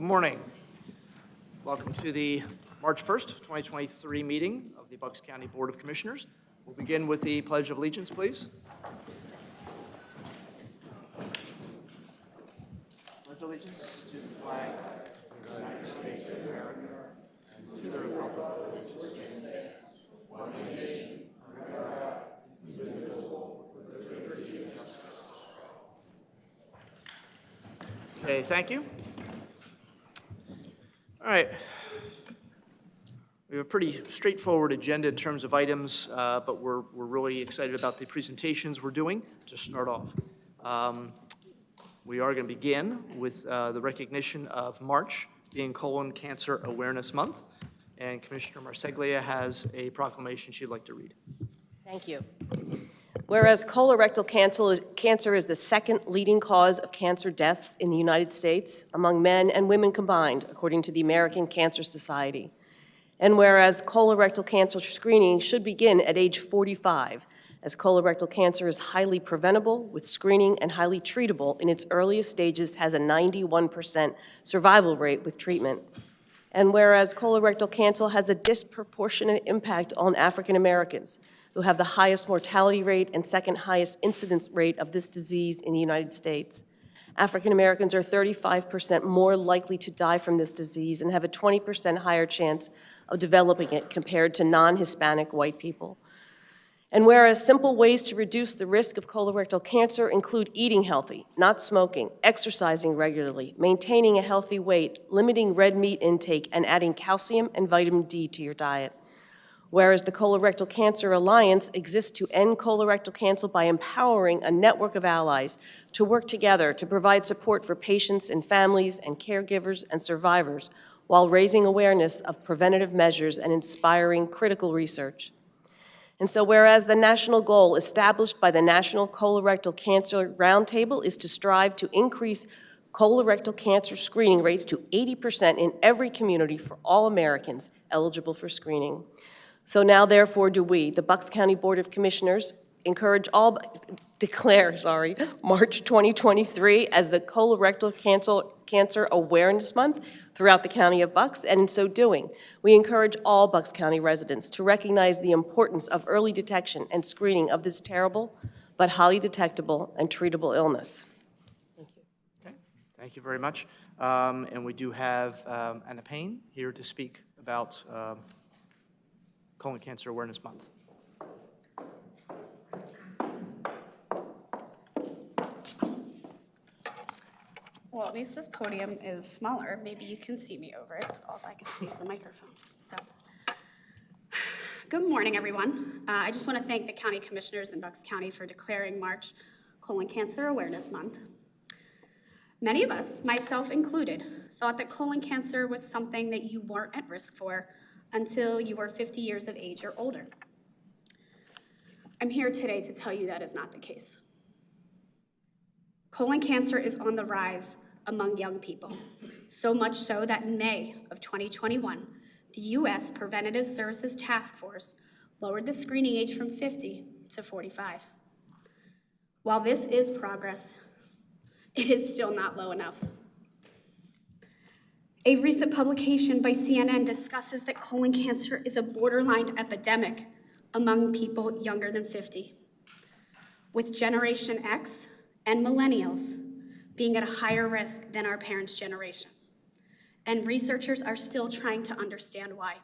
Good morning. Welcome to the March 1st, 2023 meeting of the Bucks County Board of Commissioners. We'll begin with the Pledge of Allegiance, please. Pledge allegiance to the flag of the United States of America and to the republic for which it stands, one nation, under God, indivisible, with liberty and justice. Okay, thank you. All right. We have a pretty straightforward agenda in terms of items, but we're really excited about the presentations we're doing to start off. We are going to begin with the recognition of March being Colon Cancer Awareness Month, and Commissioner Marseglia has a proclamation she'd like to read. Thank you. Whereas colorectal cancer is the second leading cause of cancer deaths in the United States among men and women combined, according to the American Cancer Society. And whereas colorectal cancer screening should begin at age 45, as colorectal cancer is highly preventable with screening and highly treatable in its earliest stages, has a 91% survival rate with treatment. And whereas colorectal cancer has a disproportionate impact on African Americans, who have the highest mortality rate and second highest incidence rate of this disease in the United States. African Americans are 35% more likely to die from this disease and have a 20% higher chance of developing it compared to non-Hispanic white people. And whereas simple ways to reduce the risk of colorectal cancer include eating healthy, not smoking, exercising regularly, maintaining a healthy weight, limiting red meat intake, and adding calcium and vitamin D to your diet. Whereas the Colorectal Cancer Alliance exists to end colorectal cancer by empowering a network of allies to work together to provide support for patients and families and caregivers and survivors while raising awareness of preventative measures and inspiring critical research. And so whereas the national goal established by the National Colorectal Cancer Roundtable is to strive to increase colorectal cancer screening rates to 80% in every community for all Americans eligible for screening. So now, therefore, do we, the Bucks County Board of Commissioners, declare March 2023 as the Colorectal Cancer Awareness Month throughout the County of Bucks, and in so doing, we encourage all Bucks County residents to recognize the importance of early detection and screening of this terrible but highly detectable and treatable illness. Thank you. Okay, thank you very much. And we do have Anna Payne here to speak about Colon Cancer Awareness Month. Well, at least this podium is smaller. Maybe you can see me over it. All I can see is a microphone. So, good morning, everyone. I just want to thank the county commissioners in Bucks County for declaring March Colon Cancer Awareness Month. Many of us, myself included, thought that colon cancer was something that you weren't at risk for until you were 50 years of age or older. I'm here today to tell you that is not the case. Colon cancer is on the rise among young people, so much so that in May of 2021, the U.S. Preventative Services Task Force lowered the screening age from 50 to 45. While this is progress, it is still not low enough. A recent publication by CNN discusses that colon cancer is a borderline epidemic among people younger than 50, with Generation X and millennials being at a higher risk than our parents' generation. And researchers are still trying to understand why.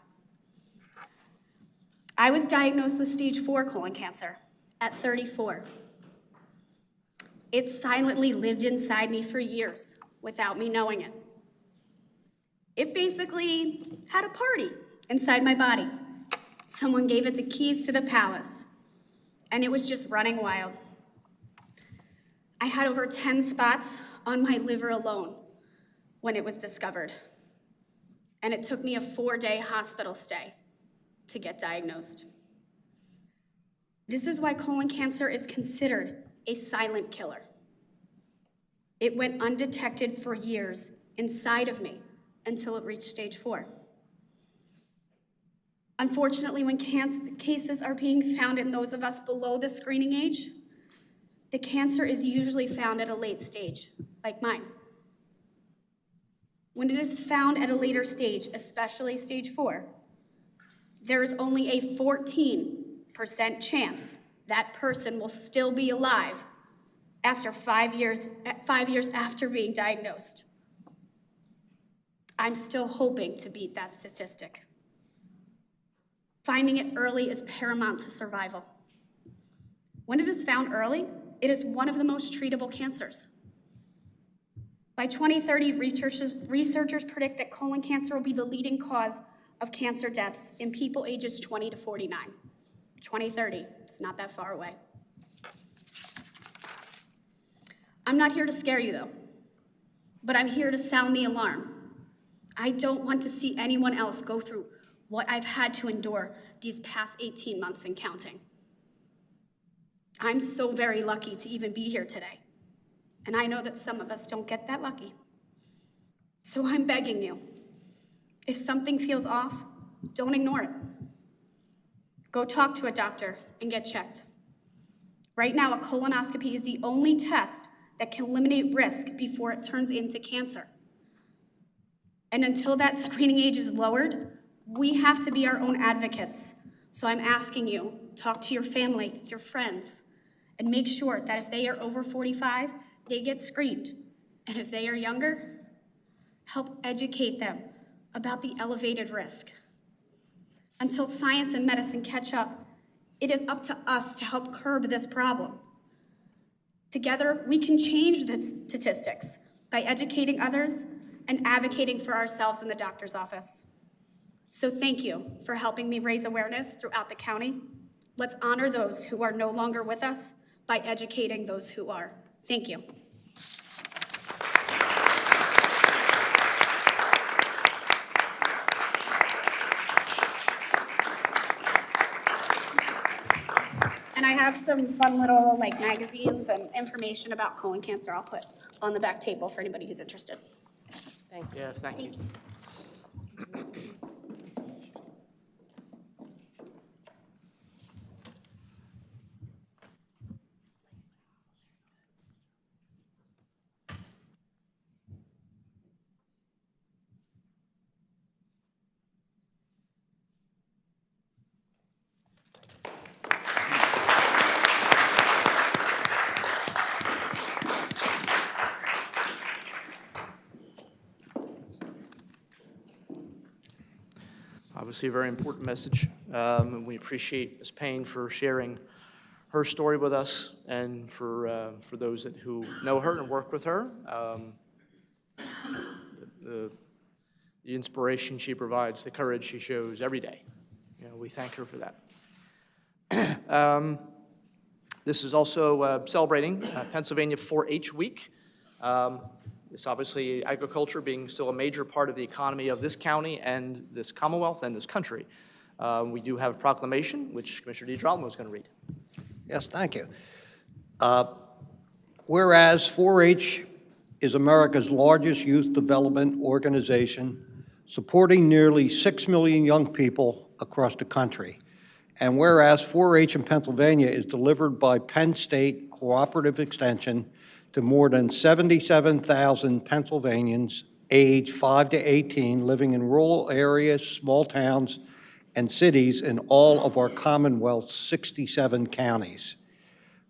I was diagnosed with stage 4 colon cancer at 34. It silently lived inside me for years without me knowing it. It basically had a party inside my body. Someone gave it the keys to the palace, and it was just running wild. I had over 10 spots on my liver alone when it was discovered, and it took me a 4-day hospital stay to get diagnosed. This is why colon cancer is considered a silent killer. It went undetected for years inside of me until it reached stage 4. Unfortunately, when cases are being found in those of us below the screening age, the cancer is usually found at a late stage, like mine. When it is found at a later stage, especially stage 4, there is only a 14% chance that person will still be alive after 5 years after being diagnosed. I'm still hoping to beat that statistic. Finding it early is paramount to survival. When it is found early, it is one of the most treatable cancers. By 2030, researchers predict that colon cancer will be the leading cause of cancer deaths in people ages 20 to 49. 2030, it's not that far away. I'm not here to scare you though, but I'm here to sound the alarm. I don't want to see anyone else go through what I've had to endure these past 18 months and counting. I'm so very lucky to even be here today, and I know that some of us don't get that lucky. So I'm begging you, if something feels off, don't ignore it. Go talk to a doctor and get checked. Right now, a colonoscopy is the only test that can eliminate risk before it turns into cancer. And until that screening age is lowered, we have to be our own advocates. So I'm asking you, talk to your family, your friends, and make sure that if they are over 45, they get screened. And if they are younger, help educate them about the elevated risk. Until science and medicine catch up, it is up to us to help curb this problem. Together, we can change the statistics by educating others and advocating for ourselves in the doctor's office. So thank you for helping me raise awareness throughout the county. Let's honor those who are no longer with us by educating those who are. Thank you. And I have some fun little magazines and information about colon cancer I'll put on the back table for anybody who's interested. Thank you. Yes, thank you. Obviously, a very important message, and we appreciate Ms. Payne for sharing her story with us, and for those who know her and work with her, the inspiration she provides, the courage she shows every day. We thank her for that. This is also celebrating Pennsylvania 4-H Week. It's obviously agriculture being still a major part of the economy of this county and this Commonwealth and this country. We do have a proclamation, which Commissioner DiGirolamo is going to read. Yes, thank you. Whereas 4-H is America's largest youth development organization, supporting nearly 6 million young people across the country. And whereas 4-H in Pennsylvania is delivered by Penn State Cooperative Extension to more than 77,000 Pennsylvanians aged 5 to 18 living in rural areas, small towns, and cities in all of our Commonwealth's 67 counties.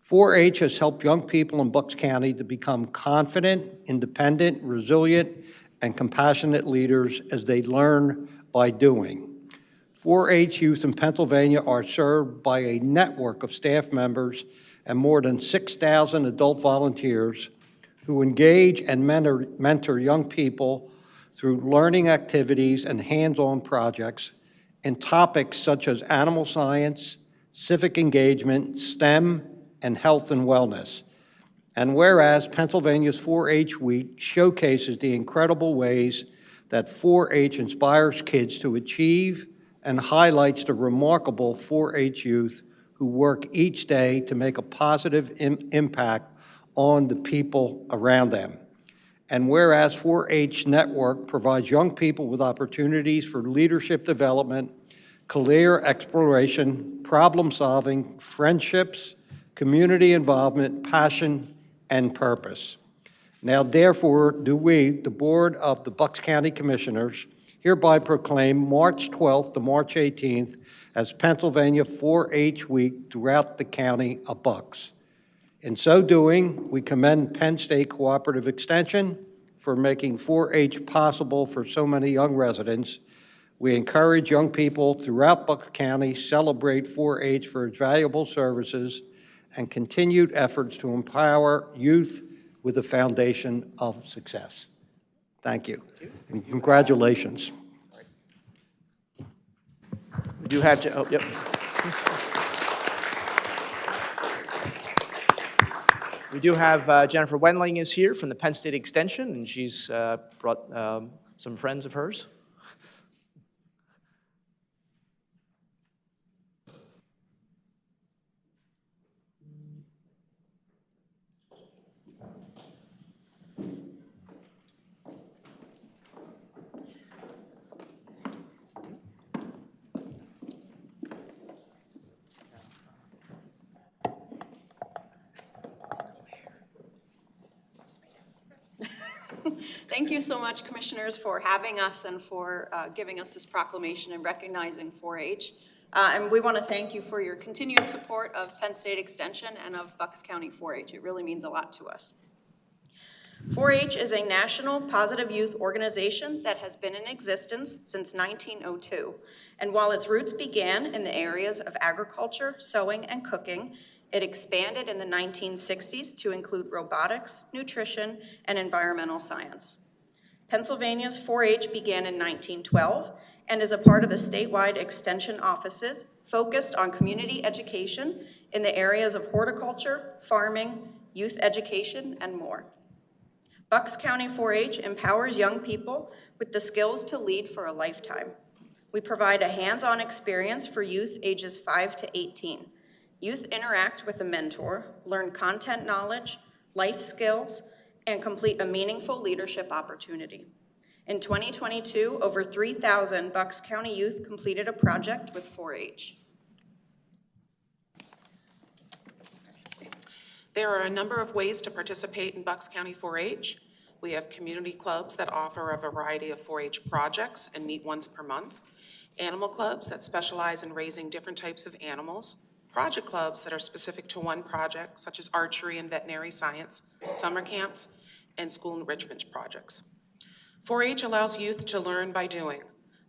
4-H has helped young people in Bucks County to become confident, independent, resilient, and compassionate leaders as they learn by doing. 4-H youth in Pennsylvania are served by a network of staff members and more than 6,000 adult volunteers who engage and mentor young people through learning activities and hands-on projects in topics such as animal science, civic engagement, STEM, and health and wellness. And whereas Pennsylvania's 4-H Week showcases the incredible ways that 4-H inspires kids to achieve and highlights the remarkable 4-H youth who work each day to make a positive impact on the people around them. And whereas 4-H Network provides young people with opportunities for leadership development, career exploration, problem solving, friendships, community involvement, passion, and purpose. Now therefore do we, the Board of the Bucks County Commissioners, hereby proclaim March 12th to March 18th as Pennsylvania 4-H Week throughout the county of Bucks. In so doing, we commend Penn State Cooperative Extension for making 4-H possible for so many young residents. We encourage young people throughout Bucks County celebrate 4-H for its valuable services and continued efforts to empower youth with a foundation of success. Thank you. And congratulations. We do have, oh, yep. We do have Jennifer Wendling is here from the Penn State Extension, and she's brought some friends of hers. Thank you so much, Commissioners, for having us and for giving us this proclamation and recognizing 4-H. And we want to thank you for your continued support of Penn State Extension and of Bucks County 4-H. It really means a lot to us. 4-H is a national positive youth organization that has been in existence since 1902. And while its roots began in the areas of agriculture, sewing, and cooking, it expanded in the 1960s to include robotics, nutrition, and environmental science. Pennsylvania's 4-H began in 1912 and is a part of the statewide extension offices focused on community education in the areas of horticulture, farming, youth education, and more. Bucks County 4-H empowers young people with the skills to lead for a lifetime. We provide a hands-on experience for youth ages 5 to 18. Youth interact with a mentor, learn content knowledge, life skills, and complete a meaningful leadership opportunity. In 2022, over 3,000 Bucks County youth completed a project with 4-H. There are a number of ways to participate in Bucks County 4-H. We have community clubs that offer a variety of 4-H projects and meet once per month, animal clubs that specialize in raising different types of animals, project clubs that are specific to one project, such as archery and veterinary science, summer camps, and school enrichment projects. 4-H allows youth to learn by doing.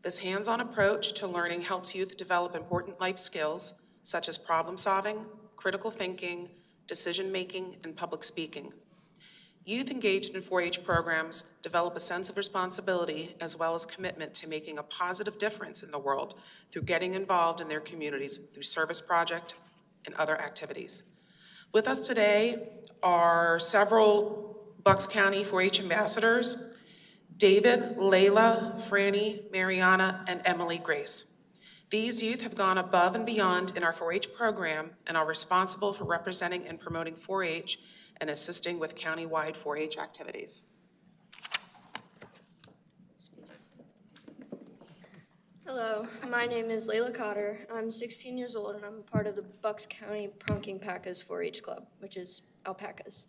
This hands-on approach to learning helps youth develop important life skills, such as problem solving, critical thinking, decision-making, and public speaking. Youth engaged in 4-H programs develop a sense of responsibility as well as commitment to making a positive difference in the world through getting involved in their communities through service project and other activities. With us today are several Bucks County 4-H ambassadors, David, Layla, Franny, Mariana, and Emily Grace. These youth have gone above and beyond in our 4-H program and are responsible for representing and promoting 4-H and assisting with countywide 4-H activities. Hello, my name is Layla Cotter. I'm 16 years old and I'm a part of the Bucks County Pronking Packas 4-H Club, which is alpacas.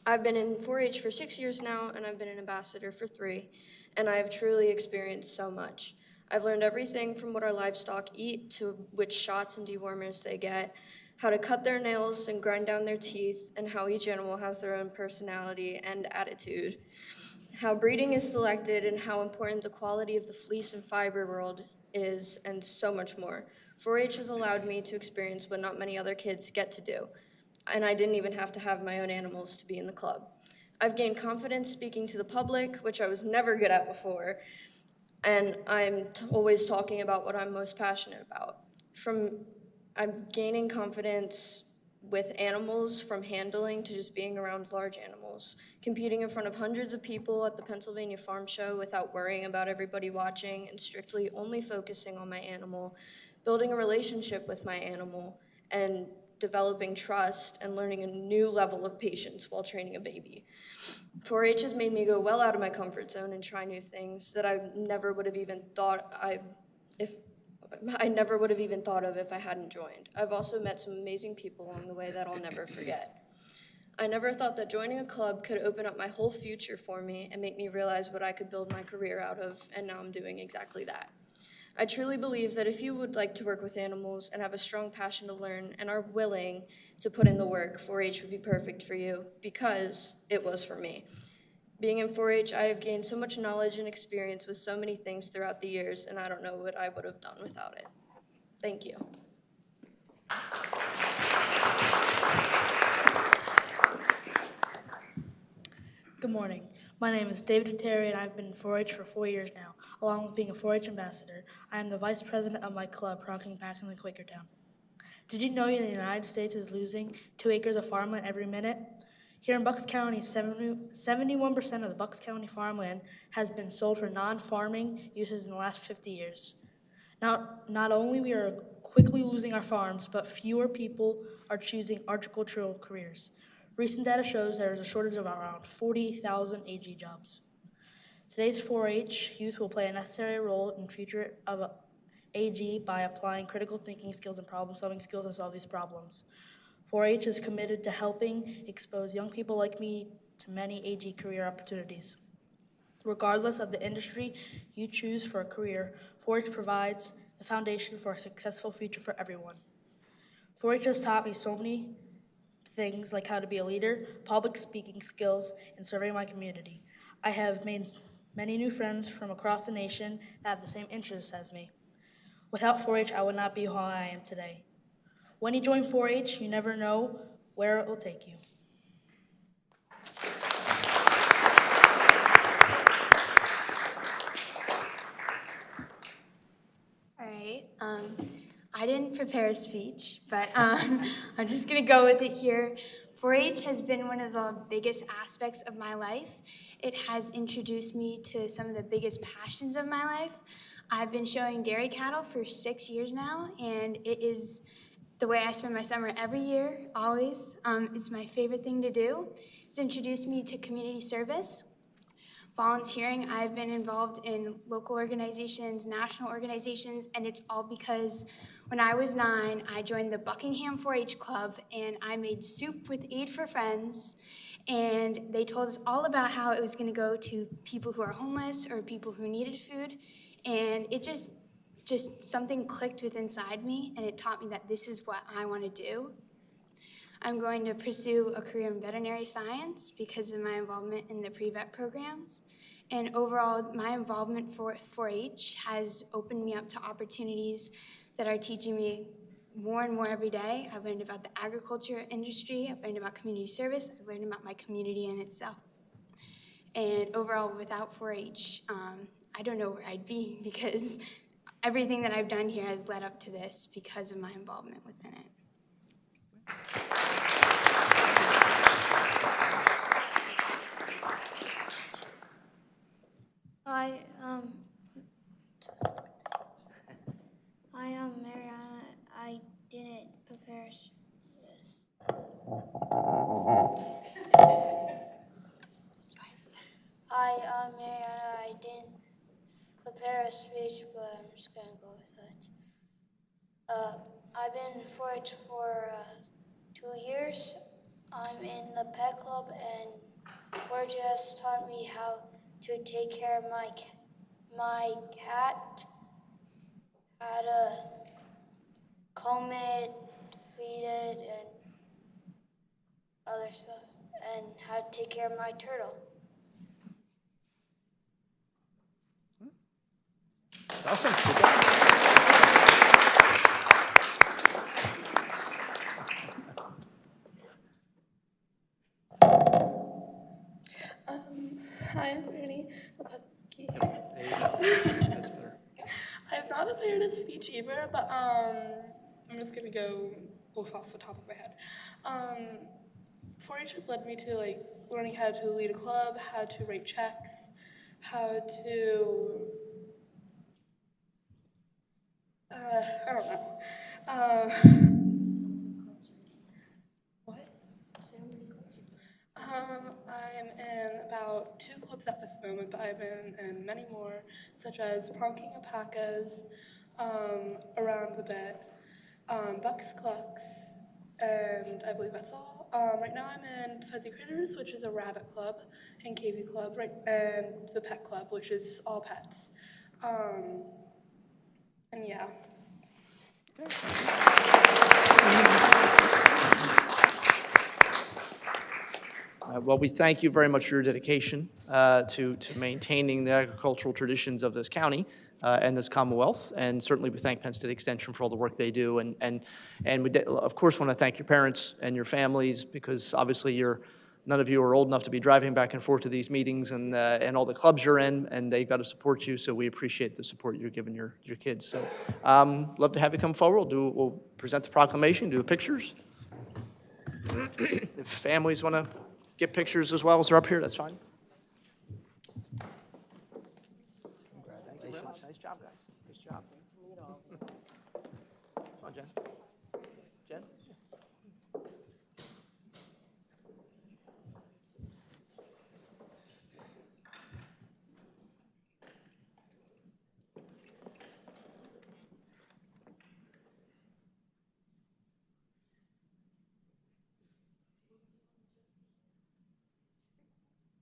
I've been in 4-H for 6 years now and I've been an ambassador for 3, and I have truly experienced so much. I've learned everything from what our livestock eat to which shots and dewormers they get, how to cut their nails and grind down their teeth, and how each animal has their own personality and attitude, how breeding is selected, and how important the quality of the fleece and fiber world is, and so much more. 4-H has allowed me to experience what not many other kids get to do, and I didn't even have to have my own animals to be in the club. I've gained confidence speaking to the public, which I was never good at before, and I'm always talking about what I'm most passionate about. I'm gaining confidence with animals, from handling to just being around large animals, competing in front of hundreds of people at the Pennsylvania Farm Show without worrying about everybody watching and strictly only focusing on my animal, building a relationship with my animal, and developing trust and learning a new level of patience while training a baby. 4-H has made me go well out of my comfort zone and try new things that I never would have even thought of if I hadn't joined. I've also met some amazing people along the way that I'll never forget. I never thought that joining a club could open up my whole future for me and make me realize what I could build my career out of, and now I'm doing exactly that. I truly believe that if you would like to work with animals and have a strong passion to learn and are willing to put in the work, 4-H would be perfect for you, because it was for me. Being in 4-H, I have gained so much knowledge and experience with so many things throughout the years, and I don't know what I would have done without it. Thank you. Good morning. My name is David Terry, and I've been in 4-H for 4 years now. Along with being a 4-H ambassador, I am the vice president of my club, Pronking Packers in Quakertown. Did you know that the United States is losing 2 acres of farmland every minute? Here in Bucks County, 71% of the Bucks County farmland has been sold for non-farming uses in the last 50 years. Not only we are quickly losing our farms, but fewer people are choosing agricultural careers. Recent data shows there is a shortage of around 40,000 AG jobs. Today's 4-H youth will play a necessary role in the future of AG by applying critical thinking skills and problem-solving skills to solve these problems. 4-H is committed to helping expose young people like me to many AG career opportunities. Regardless of the industry you choose for a career, 4-H provides the foundation for a successful future for everyone. 4-H has taught me so many things like how to be a leader, public speaking skills, and serving my community. I have made many new friends from across the nation that have the same interests as me. Without 4-H, I would not be who I am today. When you join 4-H, you never know where it will take you. All right. I didn't prepare a speech, but I'm just going to go with it here. 4-H has been one of the biggest aspects of my life. It has introduced me to some of the biggest passions of my life. I've been showing dairy cattle for 6 years now, and it is the way I spend my summer every year, always. It's my favorite thing to do. It's introduced me to community service. Volunteering, I've been involved in local organizations, national organizations, and it's all because when I was 9, I joined the Buckingham 4-H Club, and I made soup with Aid for Friends, and they told us all about how it was going to go to people who are homeless or people who needed food, and it just something clicked within inside me, and it taught me that this is what I want to do. I'm going to pursue a career in veterinary science because of my involvement in the pre-vet programs. And overall, my involvement for 4-H has opened me up to opportunities that are teaching me more and more every day. I've learned about the agriculture industry, I've learned about community service, I've learned about my community in itself. And overall, without 4-H, I don't know where I'd be, because everything that I've done here has led up to this because of my involvement within it. Hi, I'm Mariana. I didn't prepare this. Hi, I'm Mariana. I didn't prepare a speech, but I'm just gonna go with it. I've been in 4-H for 2 years. I'm in the pet club, and 4-H has taught me how to take care of my cat, how to comb it, feed it, and other stuff, and how to take care of my turtle. Awesome. Good job. Hi, I'm Franny McCluskey. There you go. That's better. I have not prepared a speech either, but I'm just gonna go off the top of my head. 4-H has led me to learning how to lead a club, how to write checks, how to I don't know. What? I'm in about 2 clubs at this moment, but I've been in many more, such as Pronking Alpacas, Around the Bit, Bucks Clucks, and I believe that's all. Right now I'm in Fuzzy Critters, which is a rabbit club, and KB Club, right, and the Pet Club, which is all pets. And yeah. Well, we thank you very much for your dedication to maintaining the agricultural traditions of this county and this Commonwealth, and certainly we thank Penn State Extension for all the work they do, and we, of course, want to thank your parents and your families, because obviously none of you are old enough to be driving back and forth to these meetings and all the clubs you're in, and they've got to support you, so we appreciate the support you're giving your kids. So love to have you come forward. We'll present the proclamation, do the pictures. If families want to get pictures as well as they're up here, that's fine. Thank you very much. Nice job, guys. Nice job. Come on, Jen. Jen?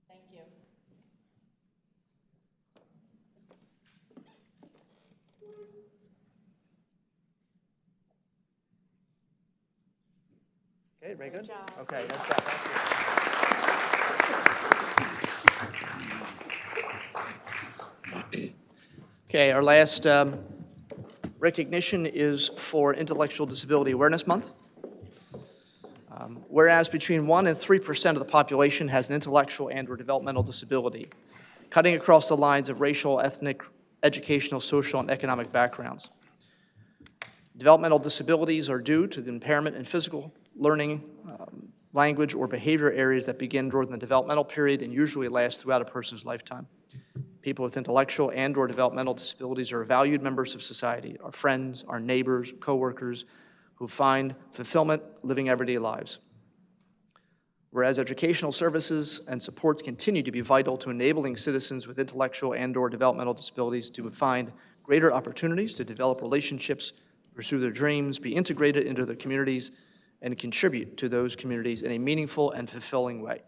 Thank you. Okay, very good. Okay, nice job. Thank you. Okay, our last recognition is for Intellectual Disability Awareness Month. Whereas between 1% and 3% of the population has an intellectual and/or developmental disability, cutting across the lines of racial, ethnic, educational, social, and economic backgrounds. Developmental disabilities are due to the impairment in physical, learning, language, or behavior areas that begin during the developmental period and usually last throughout a person's lifetime. People with intellectual and/or developmental disabilities are valued members of society, our friends, our neighbors, coworkers, who find fulfillment living everyday lives. Whereas educational services and supports continue to be vital to enabling citizens with intellectual and/or developmental disabilities to find greater opportunities to develop relationships, pursue their dreams, be integrated into their communities, and contribute to those communities in a meaningful and fulfilling way.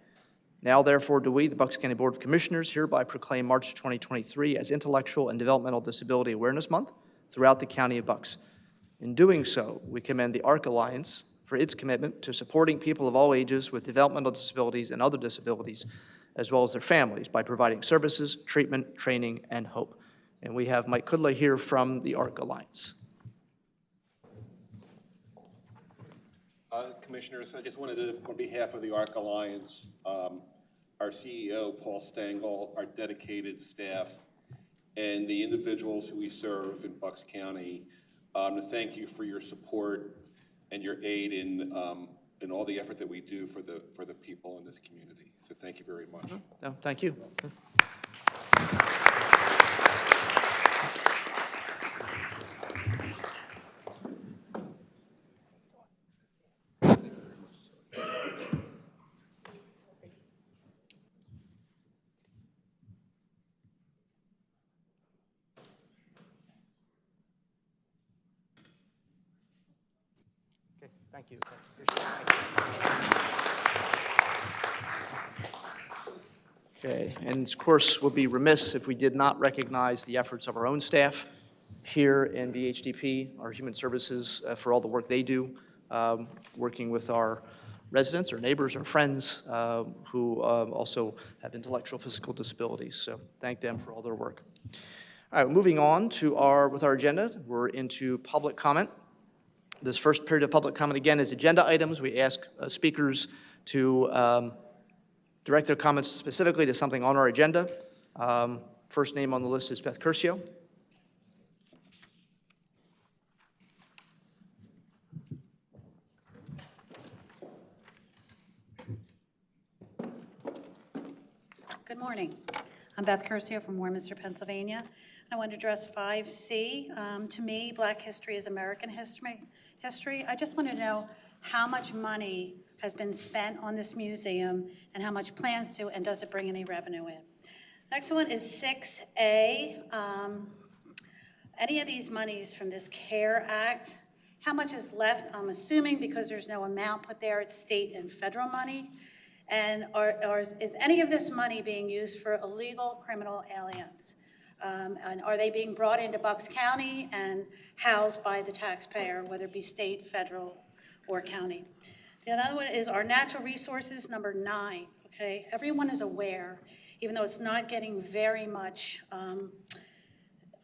Now, therefore, do we, the Bucks County Board of Commissioners, hereby proclaim March 2023 as Intellectual and Developmental Disability Awareness Month throughout the County of Bucks. In doing so, we commend the ARC Alliance for its commitment to supporting people of all ages with developmental disabilities and other disabilities, as well as their families, by providing services, treatment, training, and hope. And we have Mike Kudla here from the ARC Alliance. Commissioners, I just wanted to, on behalf of the ARC Alliance, our CEO, Paul Stengel, our dedicated staff, and the individuals who we serve in Bucks County, to thank you for your support and your aid in all the effort that we do for the people in this community. So thank you very much. No, thank you. Thank you. Okay, and of course, we'll be remiss if we did not recognize the efforts of our own staff here in BHDP, our human services, for all the work they do, working with our residents, our neighbors, our friends who also have intellectual physical disabilities. So thank them for all their work. All right, moving on to with our agenda, we're into public comment. This first period of public comment, again, is agenda items. We ask speakers to direct their comments specifically to something on our agenda. First name on the list is Beth Curcio. Good morning. I'm Beth Curcio from Warminster, Pennsylvania. I want to address 5C. To me, Black history is American history. I just want to know how much money has been spent on this museum and how much plans to, and does it bring any revenue in? Next one is 6A. Any of these monies from this CARE Act How much is left? I'm assuming because there's no amount put there, it's state and federal money. And is any of this money being used for illegal criminal aliens? And are they being brought into Bucks County and housed by the taxpayer, whether it be state, federal, or county? The other one is our natural resources, number 9, okay? Everyone is aware, even though it's not getting very much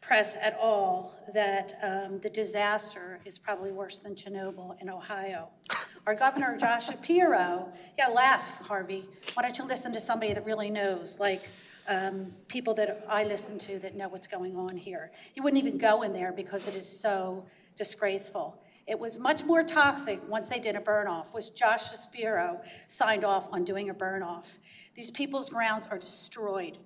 press at all, that the disaster is probably worse than Chernobyl in Ohio. Our Governor, Josh Shapiro, yeah, laugh, Harvey. Why don't you listen to somebody that really knows, like people that I listen to that know what's going on here. You wouldn't even go in there because it is so disgraceful. It was much more toxic once they did a burn-off, was Josh Shapiro signed off on doing a burn-off. These people's grounds are destroyed,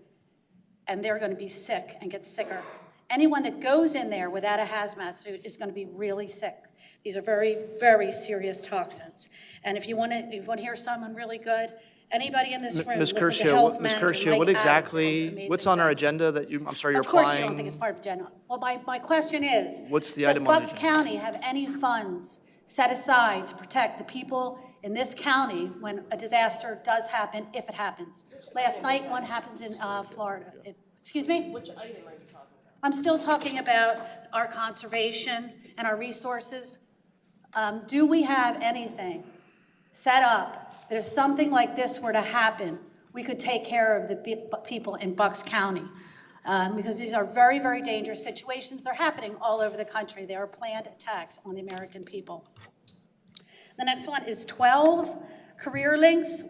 and they're going to be sick and get sicker. Anyone that goes in there without a hazmat suit is going to be really sick. These are very, very serious toxins. And if you want to hear someone really good, anybody in this room, Ms. listen to Health Ms. Manager Curcio, Mike what Adams on exactly, this amazing what's on our day. agenda that you're Of course you don't think applying? it's part of agenda. Well, my question is, What's the does item on the Bucks agenda? County have any funds set aside to protect the people in this county when a disaster does happen, if it happens? Last night, one happens in Florida. Excuse me? Which item are you talking about? I'm still talking about our conservation and our resources. Do we have anything set up that if something like this were to happen, we could take care of the people in Bucks County? Because these are very, very dangerous situations. They're happening all over the country. They are planned attacks on the American people. The next one is 12 career links.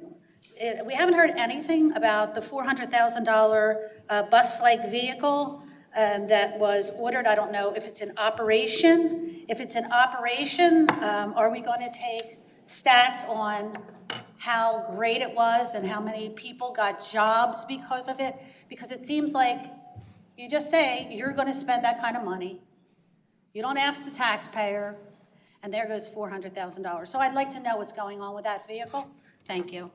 We haven't heard anything about the $400,000 bus-like vehicle that was ordered. I don't know if it's in operation. If it's in operation, are we going to take stats on how great it was and how many people got jobs because of it? Because it seems like you just say you're going to spend that kind of money. You don't ask the taxpayer, and there goes $400,000. So I'd like to know what's going on with that vehicle. Thank you.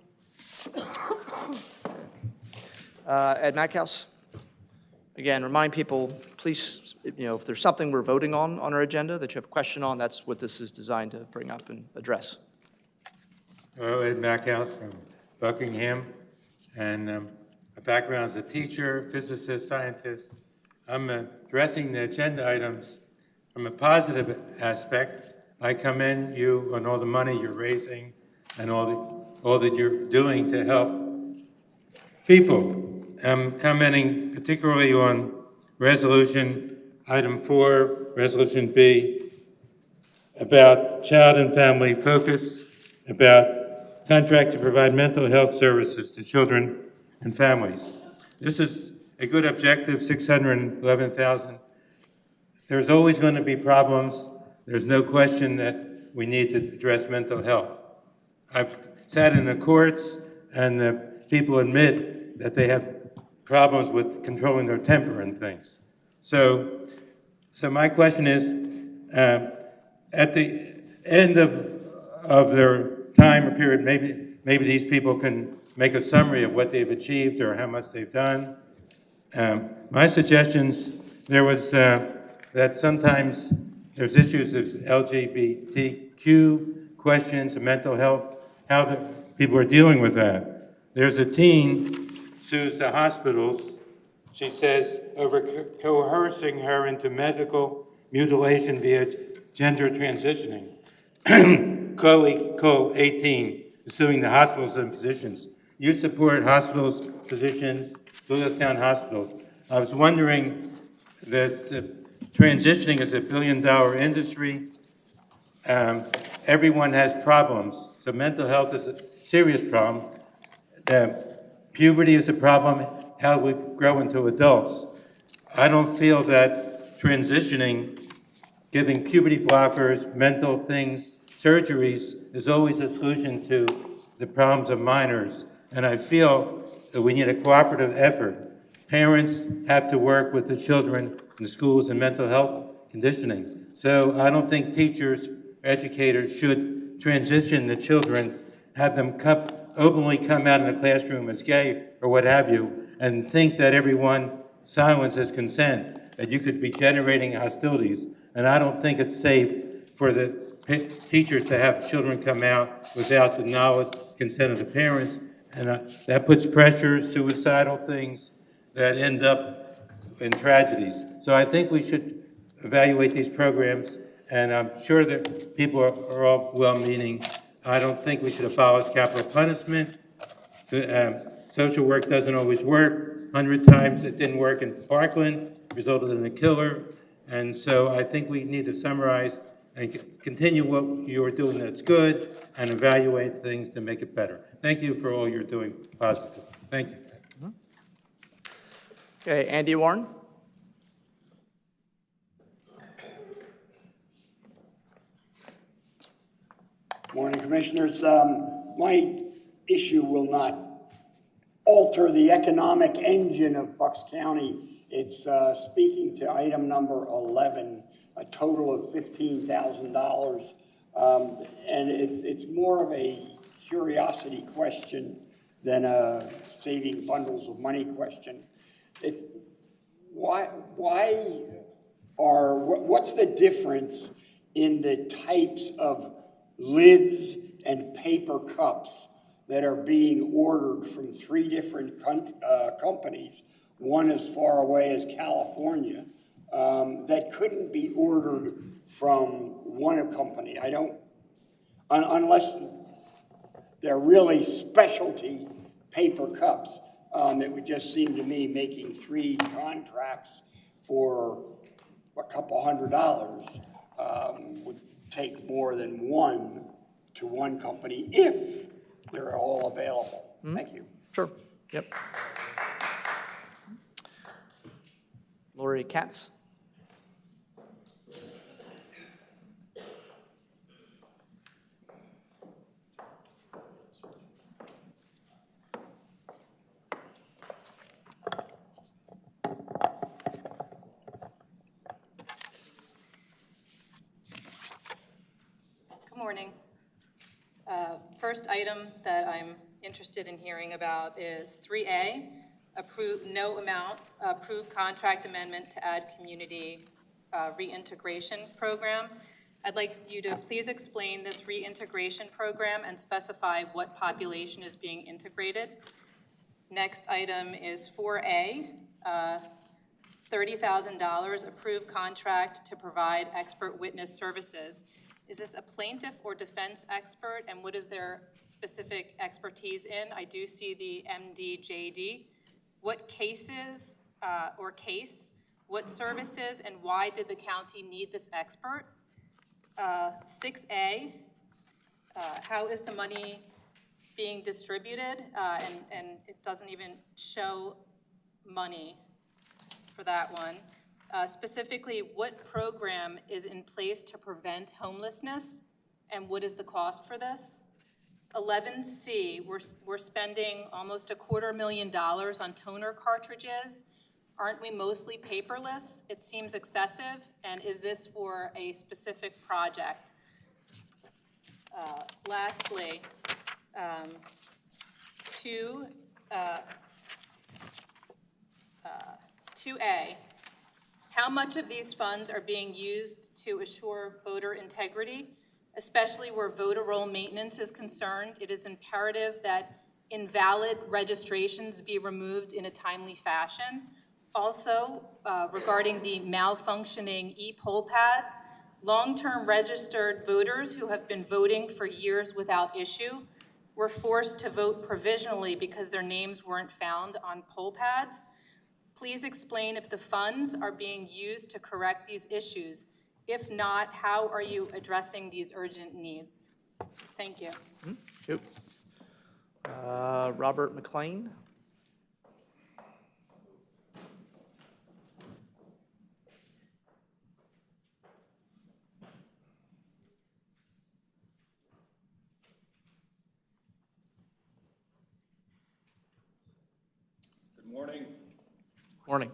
Ed Mackhouse? Again, remind people, please, if there's something we're voting on our agenda that you have a question on, that's what this is designed to bring up and address. Hello, Ed Mackhouse from Buckingham, and my background is a teacher, physicist, scientist. I'm addressing the agenda items from a positive aspect. I commend you on all the money you're raising and all that you're doing to help people. I'm commenting particularly on Resolution Item 4, Resolution B, about child and family focus, about contract to provide mental health services to children and families. This is a good objective, $611,000. There's always going to be problems. There's no question that we need to address mental health. I've sat in the courts, and the people admit that they have problems with controlling their temper and things. So my question is, at the end of their time or period, maybe these people can make a summary of what they've achieved or how much they've done. My suggestions, there was that sometimes there's issues of LGBTQ questions and mental health, how the people are dealing with that. There's a teen sues the hospitals, she says, over coercing her into medical mutilation via gender transitioning. Chloe Cole, 18, is suing the hospitals and physicians. You support hospitals, physicians, Doylestown hospitals. I was wondering, transitioning is $1 billion industry. Everyone has problems, so mental health is a serious problem. Puberty is a problem, how we grow into adults. I don't feel that transitioning, giving puberty blockers, mental things, surgeries, is always a solution to the problems of minors. And I feel that we need a cooperative effort. Parents have to work with the children in the schools and mental health conditioning. So I don't think teachers, educators should transition the children, have them openly come out in the classroom as gay or what have you, and think that everyone silences consent, that you could be generating hostilities. And I don't think it's safe for the teachers to have children come out without the knowledge, consent of the parents, and that puts pressure, suicidal things that end up in tragedies. So I think we should evaluate these programs, and I'm sure that people are all well-meaning. I don't think we should abolish capital punishment. Social work doesn't always work. 100 times it didn't work in Parkland, resulted in a killer. And so I think we need to summarize and continue what you're doing that's good and evaluate things to make it better. Thank you for all you're doing positive. Thank you. Okay, Andy Warren? Morning, Commissioners. My issue will not alter the economic engine of Bucks County. It's speaking to item number 11, a total of $15,000. And it's more of a curiosity question than a saving bundles of money question. It's what's the difference in the types of lids and paper cups that are being ordered from 3 different companies, one as far away as California, that couldn't be ordered from one company? I don't, unless they're really specialty paper cups. It would just seem to me making 3 contracts for a couple $100 would take more than one to one company if they're all available. Thank you. Sure, yep. Lori Katz? Good morning. First item that I'm interested in hearing about is 3A, approve contract amendment to add community reintegration program. I'd like you to please explain this reintegration program and specify what population is being integrated. Next item is 4A, $30,000, approved contract to provide expert witness services. Is this a plaintiff or defense expert, and what is their specific expertise in? I do see the MDJD. What cases or case, what services, and why did the county need this expert? 6A, how is the money being distributed? And it doesn't even show money for that one. Specifically, what program is in place to prevent homelessness, and what is the cost for this? 11C, we're spending almost $250,000 on toner cartridges. Aren't we mostly paperless? It seems excessive, and is this for a specific project? Lastly, 2A, how much of these funds are being used to assure voter integrity, especially where voter roll maintenance is concerned? It is imperative that invalid registrations be removed in a timely fashion. Also, regarding the malfunctioning e-poll pads, long-term registered voters who have been voting for years without issue were forced to vote provisionally because their names weren't found on poll pads. Please explain if the funds are being used to correct these issues. If not, how are you addressing these urgent needs? Thank you. Yep. Robert McLean? Good morning. Morning.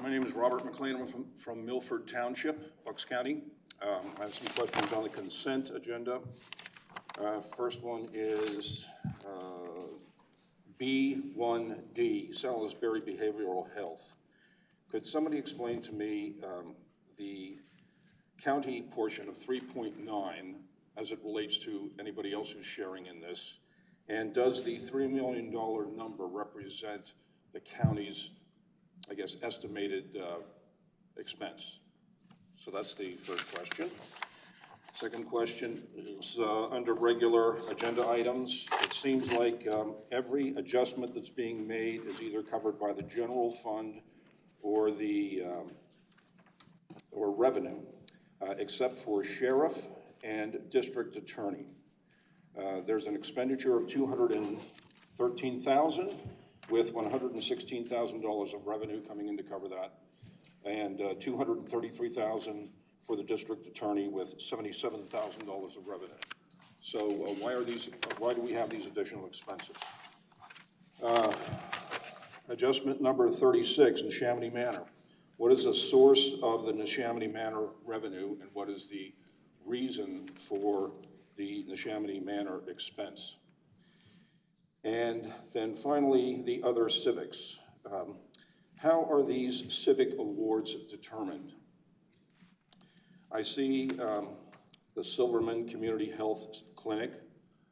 My name is Robert McLean. I'm from Milford Township, Bucks County. I have some questions on the consent agenda. First one is B1D, Salisbury Behavioral Health. Could somebody explain to me the county portion of 3.9 as it relates to anybody else who's sharing in this? And does the $3 million number represent the county's, I guess, estimated expense? So that's the first question. Second question is under regular agenda items. It seems like every adjustment that's being made is either covered by the general fund or the or revenue, except for sheriff and district attorney. There's an expenditure of $213,000 with $116,000 of revenue coming in to cover that, and $233,000 for the district attorney with $77,000 of revenue. So why do we have these additional expenses? Adjustment number 36, Neshaminy Manor. What is the source of the Neshaminy Manor revenue, and what is the reason for the Neshaminy Manor expense? And then finally, the other civics. How are these civic awards determined? I see the Silverman Community Health Clinic.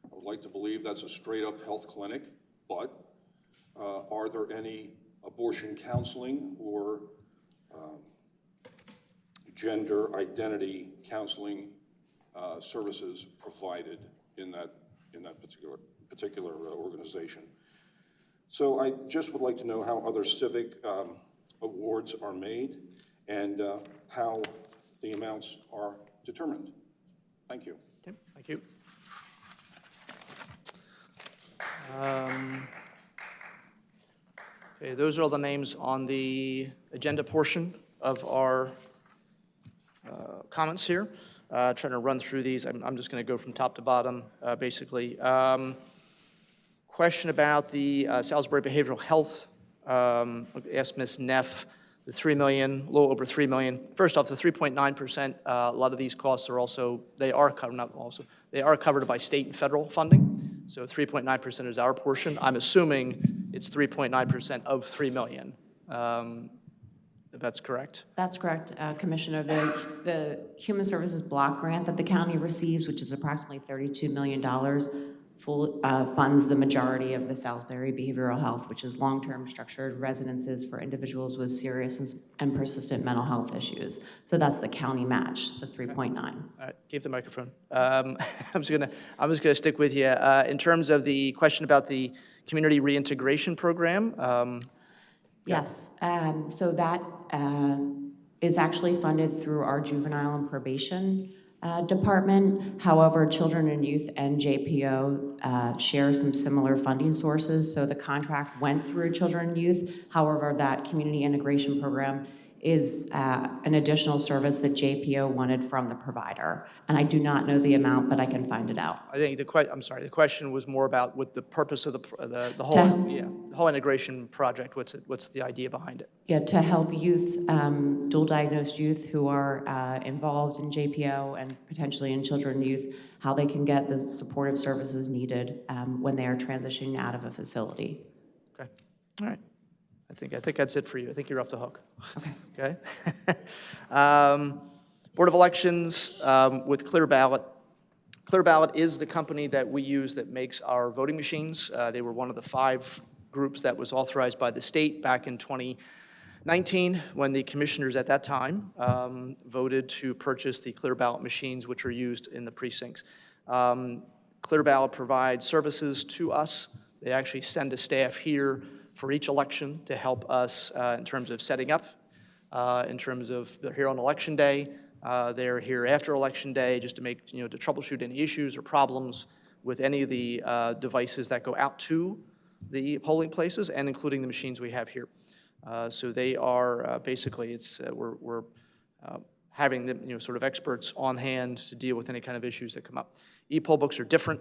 I would like to believe that's a straight-up health clinic, but are there any abortion counseling or gender identity counseling services provided in that particular organization? So I just would like to know how other civic awards are made and how the amounts are determined. Thank you. Okay, thank you. Okay, those are all the names on the agenda portion of our comments here. Trying to run through these. I'm just going to go from top to bottom, basically. Question about the Salisbury Behavioral Health. Asked Ms. Neff, the $3 million, a little over $3 million. First off, the 3.9%, a lot of these costs are also, they are covered by state and federal funding. So 3.9% is our portion. I'm assuming it's 3.9% of $3 million. If that's correct. That's correct, Commissioner. The Human Services Block Grant that the county receives, which is approximately $32 million, funds the majority of the Salisbury Behavioral Health, which is long-term structured residences for individuals with serious and persistent mental health issues. So that's the county match, the 3.9. All right, keep the microphone. I'm just gonna stick with you. In terms of the question about the community reintegration program. Yes, so that is actually funded through our juvenile and probation department. However, Children and Youth and JPO share some similar funding sources, so the contract went through Children and Youth. However, that community integration program is an additional service that JPO wanted from the provider. And I do not know the amount, but I can find it out. I think the question was more about what the purpose of the whole integration project. What's the idea behind it? Yeah, to help youth, dual diagnosed youth who are involved in JPO and potentially in Children and Youth, how they can get the supportive services needed when they are transitioning out of a facility. Okay, all right. I think that's it for you. I think you're off the hook. Okay. Board of Elections with Clear Ballot. Clear Ballot is the company that we use that makes our voting machines. They were one of the 5 groups that was authorized by the state back in 2019 when the commissioners at that time voted to purchase the Clear Ballot machines, which are used in the precincts. Clear Ballot provides services to us. They actually send a staff here for each election to help us in terms of setting up, in terms of they're here on election day, they're here after election day just to make, to troubleshoot any issues or problems with any of the devices that go out to the polling places and including the machines we have here. So they are basically, we're having them, sort of experts on hand to deal with any kind of issues that come up. E-poll books are different.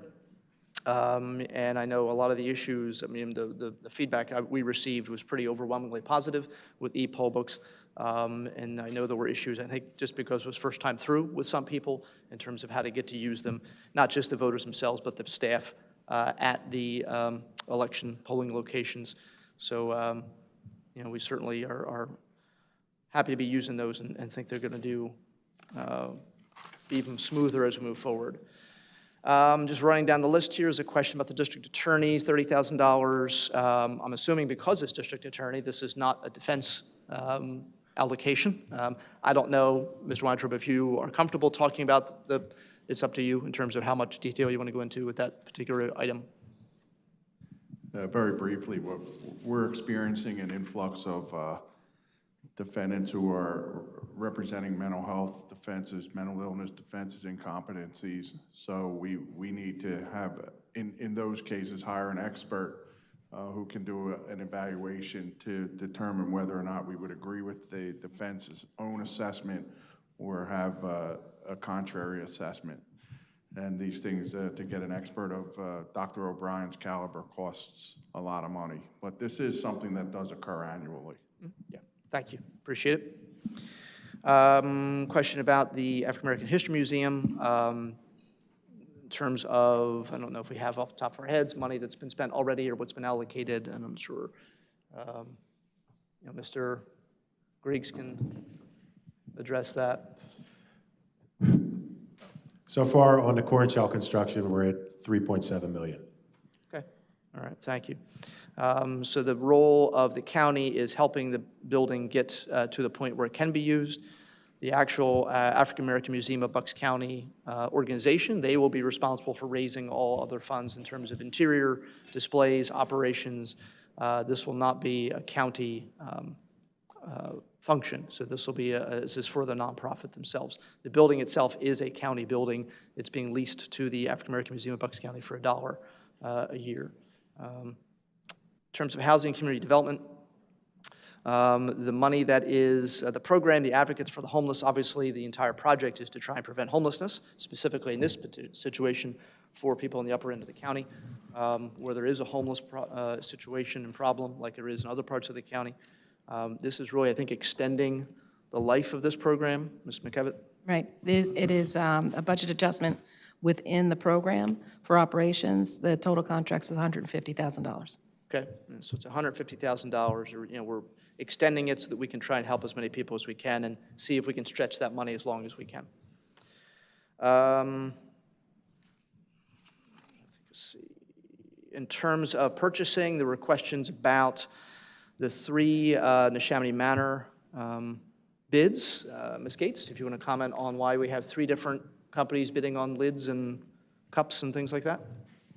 And I know a lot of the issues, the feedback we received was pretty overwhelmingly positive with e-poll books. And I know there were issues, I think, just because it was first time through with some people in terms of how to get to use them, not just the voters themselves, but the staff at the election polling locations. So, we certainly are happy to be using those and think they're going to do be even smoother as we move forward. Just running down the list here is a question about the district attorney, $30,000. I'm assuming because it's district attorney, this is not a defense allocation. I don't know, Mr. Weintraub, if you are comfortable talking about it's up to you in terms of how much detail you want to go into with that particular item. Very briefly, we're experiencing an influx of defendants who are representing mental health defenses, mental illness defenses, incompetencies. So we need to have, in those cases, hire an expert who can do an evaluation to determine whether or not we would agree with the defense's own assessment or have a contrary assessment. And these things, to get an expert of Dr. O'Brien's caliber costs a lot of money. But this is something that does occur annually. Yeah, thank you, appreciate it. Question about the African American History Museum. In terms of, I don't know if we have off the top of our heads, money that's been spent already or what's been allocated, and I'm sure Mr. Griggs can address that. So far on the corn shell construction, we're at $3.7 million. Okay, all right, thank you. So the role of the county is helping the building get to the point where it can be used. The actual African American Museum of Bucks County organization, they will be responsible for raising all other funds in terms of interior displays, operations. This will not be a county function, so this will be this is for the nonprofit themselves. The building itself is a county building. It's being leased to the African American Museum of Bucks County for $1 a year. In terms of housing and community development, the money that is the program, the Advocates for the Homeless, obviously the entire project is to try and prevent homelessness, specifically in this situation for people in the upper end of the county, where there is a homeless situation and problem like there is in other parts of the county. This is really, I think, extending the life of this program. Ms. McKevitt? Right. It is a budget adjustment within the program for operations. The total contract is $150,000. Okay, so it's $150,000, or we're extending it so that we can try and help as many people as we can and see if we can stretch that money as long as we can. Let's see. In terms of purchasing, there were questions about the 3 Neshaminy Manor bids. Ms. Gates, if you want to comment on why we have 3 different companies bidding on lids and cups and things like that.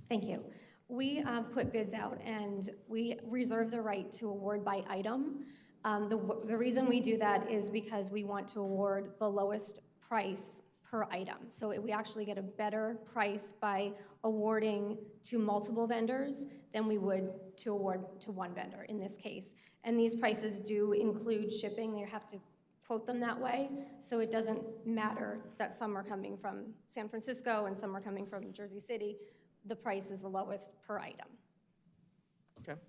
Thank you. We put bids out and we reserve the right to award by item. The reason we do that is because we want to award the lowest price per item. So we actually get a better price by awarding to multiple vendors than we would to award to one vendor in this case. And these prices do include shipping. They have to quote them that way. So it doesn't matter that some are coming from San Francisco and some are coming from Jersey City. The price is the lowest per item. Okay.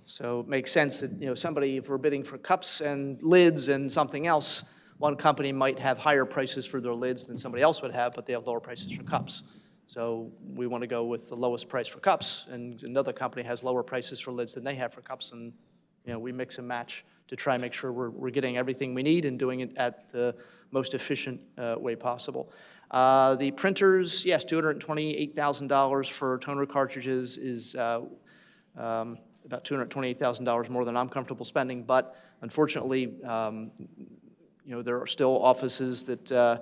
So it makes sense that somebody, if we're bidding for cups and lids and something else, one company might have higher prices for their lids than somebody else would have, but they have lower prices for cups. So we want to go with the lowest price for cups, and another company has lower prices for lids than they have for cups, and we mix and match to try and make sure we're getting everything we need and doing it at the most efficient way possible. The printers, yes, $228,000 for toner cartridges is about $228,000 more than I'm comfortable spending, but unfortunately, there are still offices that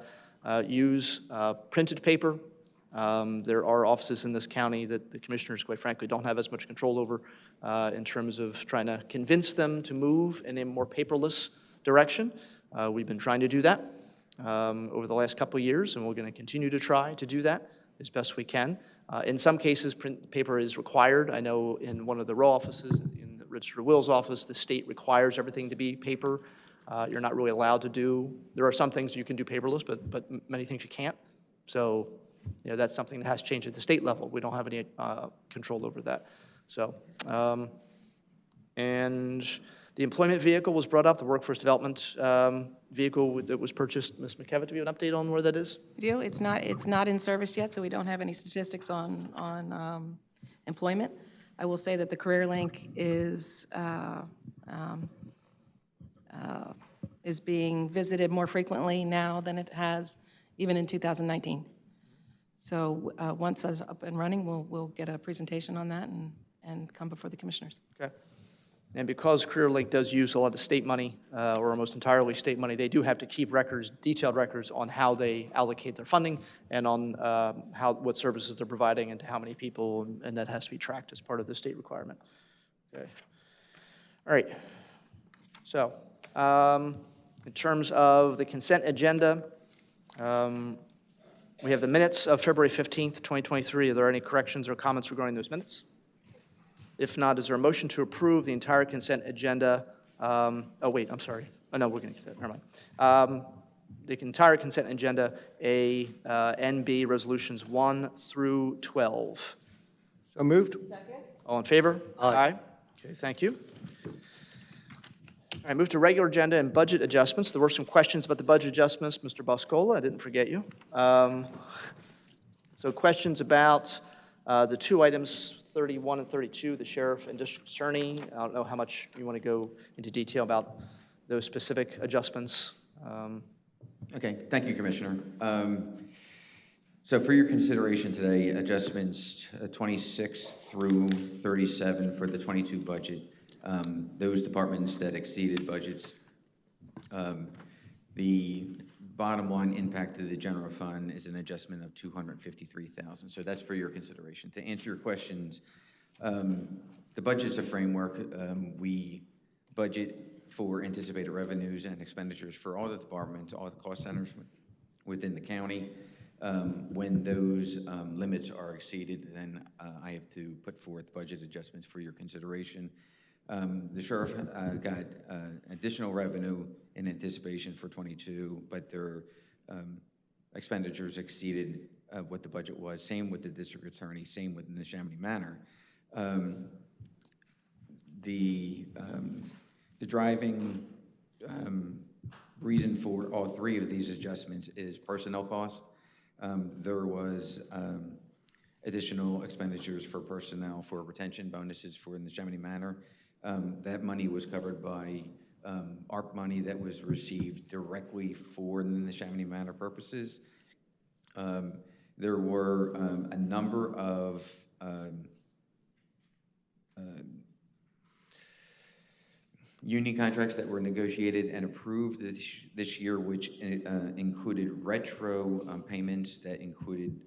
use printed paper. There are offices in this county that the commissioners, quite frankly, don't have as much control over in terms of trying to convince them to move in a more paperless direction. We've been trying to do that over the last couple of years, and we're going to continue to try to do that as best we can. In some cases, print paper is required. I know in one of the row offices, in the Register of Wills office, the state requires everything to be paper. You're not really allowed to do, there are some things you can do paperless, but many things you can't. So, that's something that has changed at the state level. We don't have any control over that. So, and the employment vehicle was brought up, the workforce development vehicle that was purchased. Ms. McKevitt, do you have an update on where that is? We do. It's not in service yet, so we don't have any statistics on employment. I will say that the Career Link is is being visited more frequently now than it has even in 2019. So once it's up and running, we'll get a presentation on that and come before the commissioners. Okay. And because CareerLink does use a lot of state money, or almost entirely state money, they do have to keep records, detailed records on how they allocate their funding and on what services they're providing and to how many people, and that has to be tracked as part of the state requirement. Okay. All right. So, in terms of the consent agenda, we have the minutes of February 15th, 2023. Are there any corrections or comments regarding those minutes? If not, is there a motion to approve the entire consent agenda? Oh, wait, I'm sorry. Oh, no, we're going to get that. Never mind. The entire consent agenda, A and B, resolutions 1 through 12. So moved. All in favor? Aye. Okay, thank you. All right, move to regular agenda and budget adjustments. There were some questions about the budget adjustments. Mr. Boscola, I didn't forget you. So questions about the two items, 31 and 32, the sheriff and district attorney. I don't know how much you want to go into detail about those specific adjustments. Okay, thank you, Commissioner. So for your consideration today, adjustments 26 through 37 for the 22 budget. Those departments that exceeded budgets, the bottom line impact to the general fund is an adjustment of $253,000. So that's for your consideration. To answer your questions, the budget's a framework. We budget for anticipated revenues and expenditures for all the departments, all the cost centers within the county. When those limits are exceeded, then I have to put forth budget adjustments for your consideration. The sheriff got additional revenue in anticipation for 22, but their expenditures exceeded what the budget was. Same with the district attorney, same with Neshaminy Manor. The driving reason for all three of these adjustments is personnel cost. There was additional expenditures for personnel for retention bonuses for Neshaminy Manor. That money was covered by ARP money that was received directly for the Neshaminy Manor purposes. There were a number of union contracts that were negotiated and approved this year, which included retro payments that included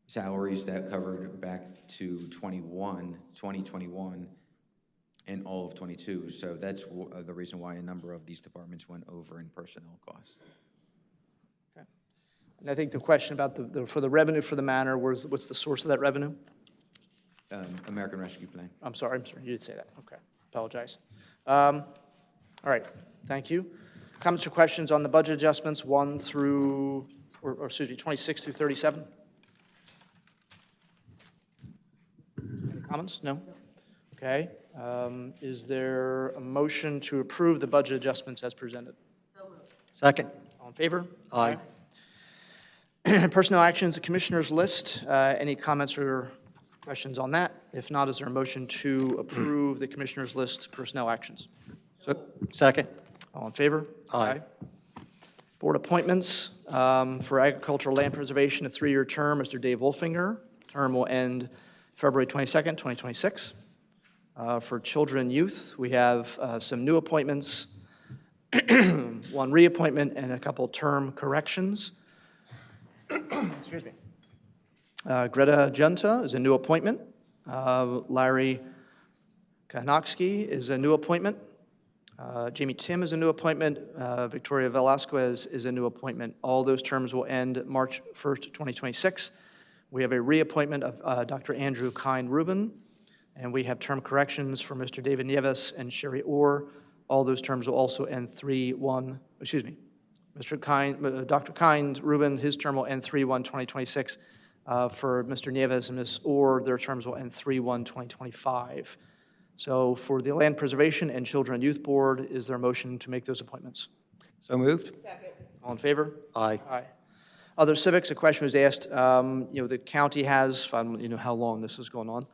salaries that covered back to 2021 and all of 22. So that's the reason why a number of these departments went over in personnel costs. Okay. And I think the question about for the revenue for the manor, what's the source of that revenue? American Rescue Plan. I'm sorry, you did say that. Okay, apologize. All right, thank you. Comments or questions on the budget adjustments 1 through, or excuse me, 26 through 37? Any comments? No? Okay. Is there a motion to approve the budget adjustments as presented? So moved. Second. All in favor? Aye. Personnel actions, the commissioners list. Any comments or questions on that? If not, is there a motion to approve the commissioners list personnel actions? So, second. All in favor? Aye. Board appointments for agricultural land preservation, a 3-year term. Mr. Dave Wolfinger. Term will end February 22nd, 2026. For children and youth, we have some new appointments, one reappointment, and a couple term corrections. Excuse me. Greta Junta is a new appointment. Larry Kanowski is a new appointment. Jamie Tim is a new appointment. Victoria Velasquez is a new appointment. All those terms will end March 1st, 2026. We have a reappointment of Dr. Andrew Kind-Rubin, and we have term corrections for Mr. David Nieves and Sherry Orr. All those terms will also end 3/1, excuse me, Dr. Kind-Rubin, his term will end 3/1/2026. For Mr. Nieves and Ms. Orr, their terms will end 3/1/2025. So for the Land Preservation and Children and Youth Board, is there a motion to make those appointments? So moved. Second. All in favor? Aye. Aye. Other civics, a question was asked, the county has, I don't know how long this is going on.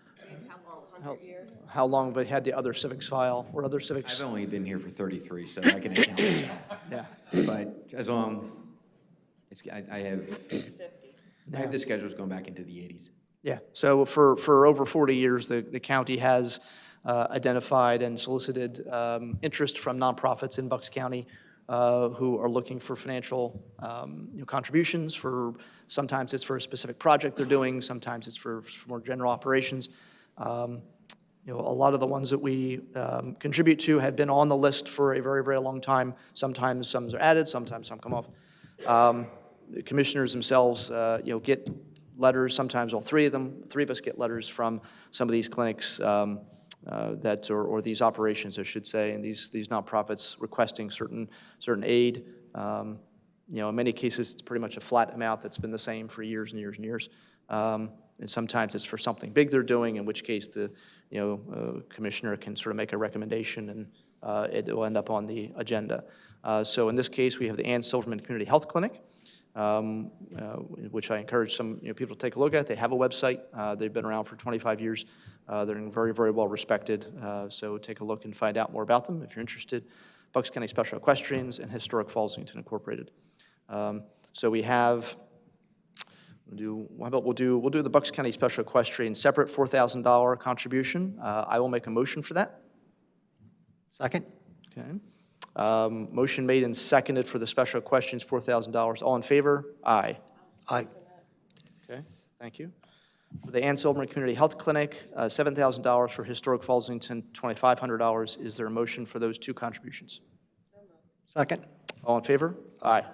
how long have had the other civics file or other civics? I've only been here for 33, so I can account for that. Yeah. But as long, I have the schedules going back into the 80s. Yeah, so for over 40 years, the county has identified and solicited interest from nonprofits in Bucks County who are looking for financial contributions for, sometimes it's for a specific project they're doing, sometimes it's for more general operations. A lot of the ones that we contribute to have been on the list for a very, very long time. Sometimes some are added, sometimes some come off. The commissioners themselves, get letters, sometimes all three of us get letters from some of these clinics or these operations, I should say, and these nonprofits requesting certain aid. In many cases, it's pretty much a flat amount that's been the same for years and years and years. And sometimes it's for something big they're doing, in which case the commissioner can sort of make a recommendation and it will end up on the agenda. So in this case, we have the Ann Silverman Community Health Clinic, which I encourage some people to take a look at. They have a website. They've been around for 25 years. They're very, very well respected. So take a look and find out more about them if you're interested. Bucks County Special Equestrians and Historic Fallsington Incorporated. So we have. We'll do the Bucks County Special Equestrian separate $4,000 contribution. I will make a motion for that. Second? Okay. Motion made and seconded for the Special Equestrians, $4,000. All in favor? Aye. Aye. Okay, thank you. For the Ann Silverman Community Health Clinic, $7,000 for Historic Fallsington, $2,500. Is there a motion for those two contributions? Second? All in favor? Aye.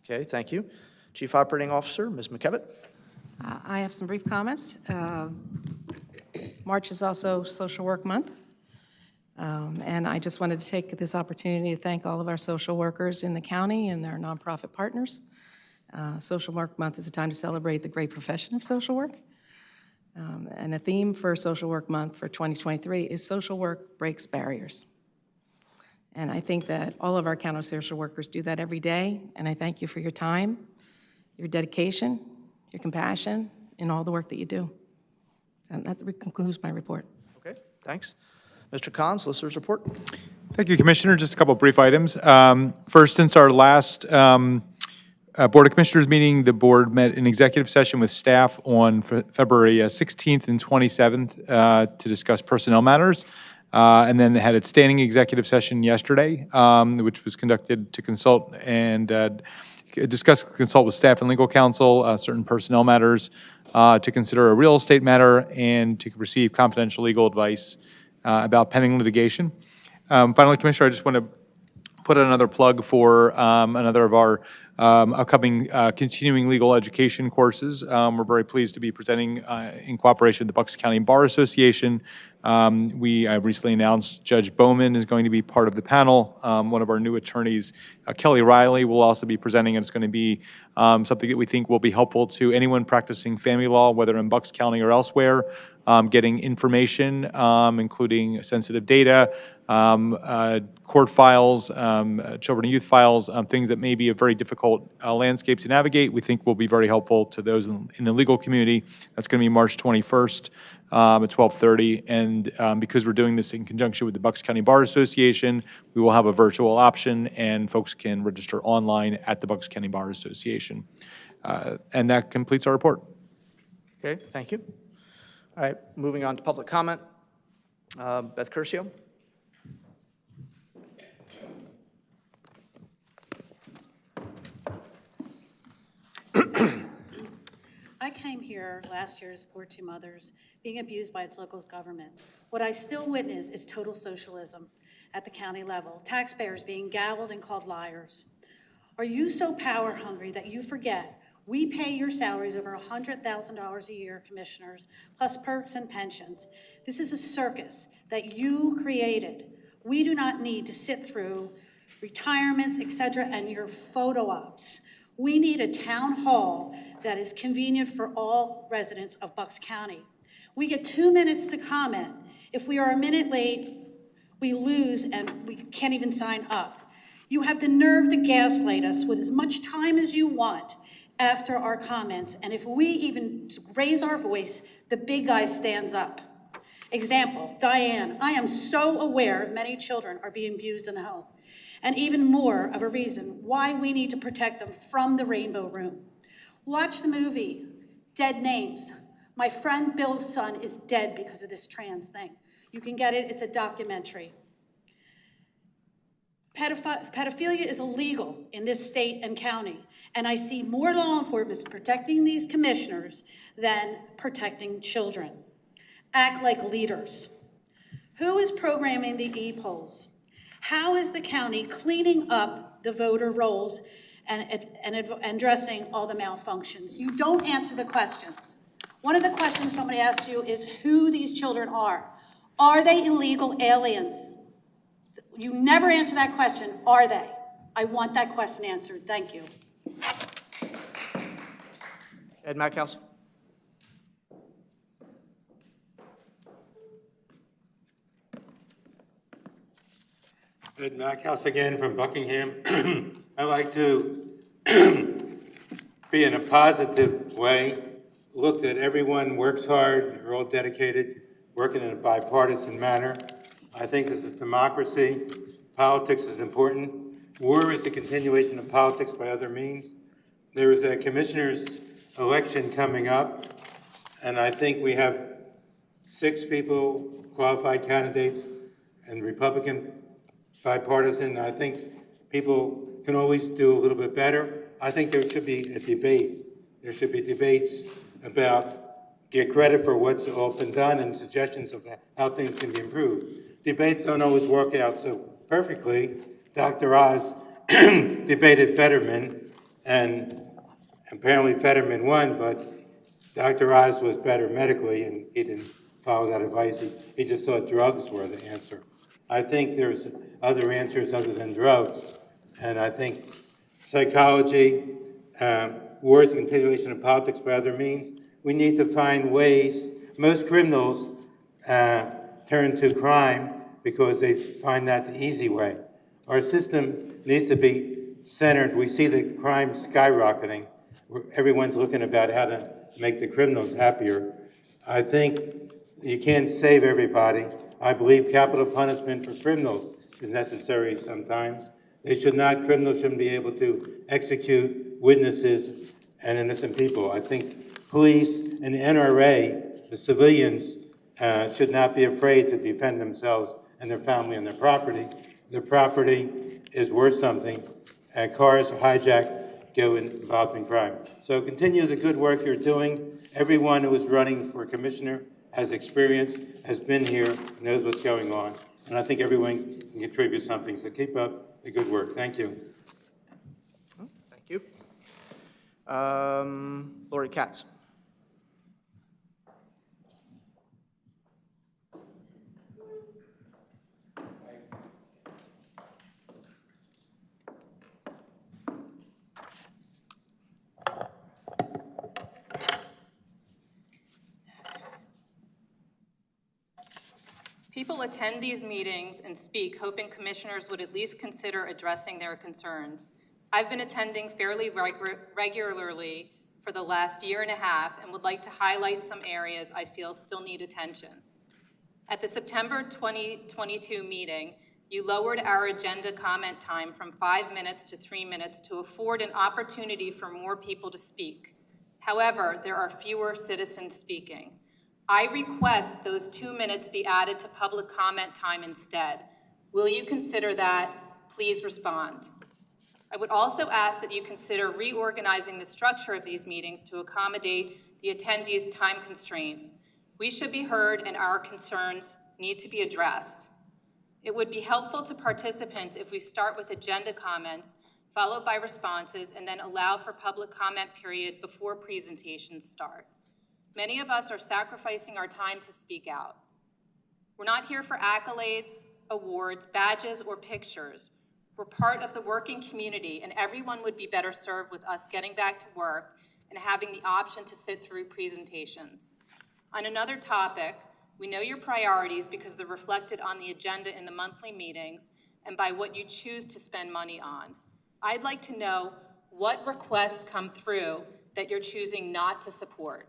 Okay, thank you. Chief Operating Officer, Ms. McKevitt. I have some brief comments. March is also Social Work Month. And I just wanted to take this opportunity to thank all of our social workers in the county and our nonprofit partners. Social Work Month is a time to celebrate the great profession of social work. And the theme for Social Work Month for 2023 is Social Work Breaks Barriers. And I think that all of our county social workers do that every day, and I thank you for your time, your dedication, your compassion, and all the work that you do. And that concludes my report. Okay, thanks. Mr. Khan, Solicitor's Report. Thank you, Commissioner. Just a couple of brief items. First, since our last Board of Commissioners meeting, the board met in executive session with staff on February 16th and 27th to discuss personnel matters, and then had its standing executive session yesterday, which was conducted to consult and consult with staff and legal counsel, certain personnel matters, to consider a real estate matter, and to receive confidential legal advice about pending litigation. Finally, Commissioner, I just want to put another plug for another of our upcoming continuing legal education courses. We're very pleased to be presenting in cooperation with the Bucks County Bar Association. We recently announced Judge Bowman is going to be part of the panel. One of our new attorneys, Kelly Riley, will also be presenting, and it's going to be something that we think will be helpful to anyone practicing family law, whether in Bucks County or elsewhere, getting information, including sensitive data, court files, children and youth files, things that may be a very difficult landscape to navigate. We think will be very helpful to those in the legal community. That's going to be March 21st at 12:30. And because we're doing this in conjunction with the Bucks County Bar Association, we will have a virtual option, and folks can register online at the Bucks County Bar Association. And that completes our report. Okay, thank you. All right, moving on to public comment. Beth Curcio. I came here last year to support two mothers being abused by its local government. What I still witness is total socialism at the county level, taxpayers being gavelled and called liars. Are you so power hungry that you forget we pay your salaries over $100,000 a year, commissioners, plus perks and pensions? This is a circus that you created. We do not need to sit through retirements, etc., and your photo ops. We need a town hall that is convenient for all residents of Bucks County. We get 2 minutes to comment. If we are a minute late, we lose and we can't even sign up. You have the nerve to gaslight us with as much time as you want after our comments, and if we even raise our voice, the big guy stands up. Example, Diane, I am so aware many children are being abused in the home, and even more of a reason why we need to protect them from the Rainbow Room. Watch the movie, Dead Names. My friend Bill's son is dead because of this trans thing. You can get it, it's a documentary. Pedophilia is illegal in this state and county, and I see more law enforcement protecting these commissioners than protecting children. Act like leaders. Who is programming the e-polls? How is the county cleaning up the voter rolls and addressing all the malfunctions? You don't answer the questions. One of the questions somebody asked you is who these children are. Are they illegal aliens? You never answer that question, are they? I want that question answered. Thank you. Ed Mackhouse. Ed Mackhouse again from Buckingham. I like to be in a positive way, look that everyone works hard, you're all dedicated, working in a bipartisan manner. I think this is democracy. Politics is important. War is the continuation of politics by other means. There is a commissioner's election coming up, and I think we have 6 people, qualified candidates, and Republican bipartisan. I think people can always do a little bit better. I think there should be a debate. There should be debates about get credit for what's all been done and suggestions of how things can be improved. Debates don't always work out so perfectly. Dr. Oz debated Fetterman, and apparently Fetterman won, but Dr. Oz was better medically, and he didn't follow that advice. He just thought drugs were the answer. I think there's other answers other than drugs, and I think psychology, war is a continuation of politics by other means. We need to find ways. Most criminals turn to crime because they find that the easy way. Our system needs to be centered. We see the crime skyrocketing. Everyone's looking about how to make the criminals happier. I think you can't save everybody. I believe capital punishment for criminals is necessary sometimes. Criminals shouldn't be able to execute witnesses and innocent people. I think police and the NRA, the civilians, should not be afraid to defend themselves and their family and their property. Their property is worth something, and cars hijacked go involved in crime. So continue the good work you're doing. Everyone who is running for commissioner has experience, has been here, knows what's going on, and I think everyone can contribute something. So keep up the good work. Thank you. Thank you. Lori Katz. People attend these meetings and speak, hoping commissioners would at least consider addressing their concerns. I've been attending fairly regularly for the last year and a half and would like to highlight some areas I feel still need attention. At the September 2022 meeting, you lowered our agenda comment time from 5 minutes to 3 minutes to afford an opportunity for more people to speak. However, there are fewer citizens speaking. I request those 2 minutes be added to public comment time instead. Will you consider that? Please respond. I would also ask that you consider reorganizing the structure of these meetings to accommodate the attendees' time constraints. We should be heard and our concerns need to be addressed. It would be helpful to participants if we start with agenda comments, followed by responses, and then allow for public comment period before presentations start. Many of us are sacrificing our time to speak out. We're not here for accolades, awards, badges, or pictures. We're part of the working community, and everyone would be better served with us getting back to work and having the option to sit through presentations. On another topic, we know your priorities because they're reflected on the agenda in the monthly meetings and by what you choose to spend money on. I'd like to know what requests come through that you're choosing not to support.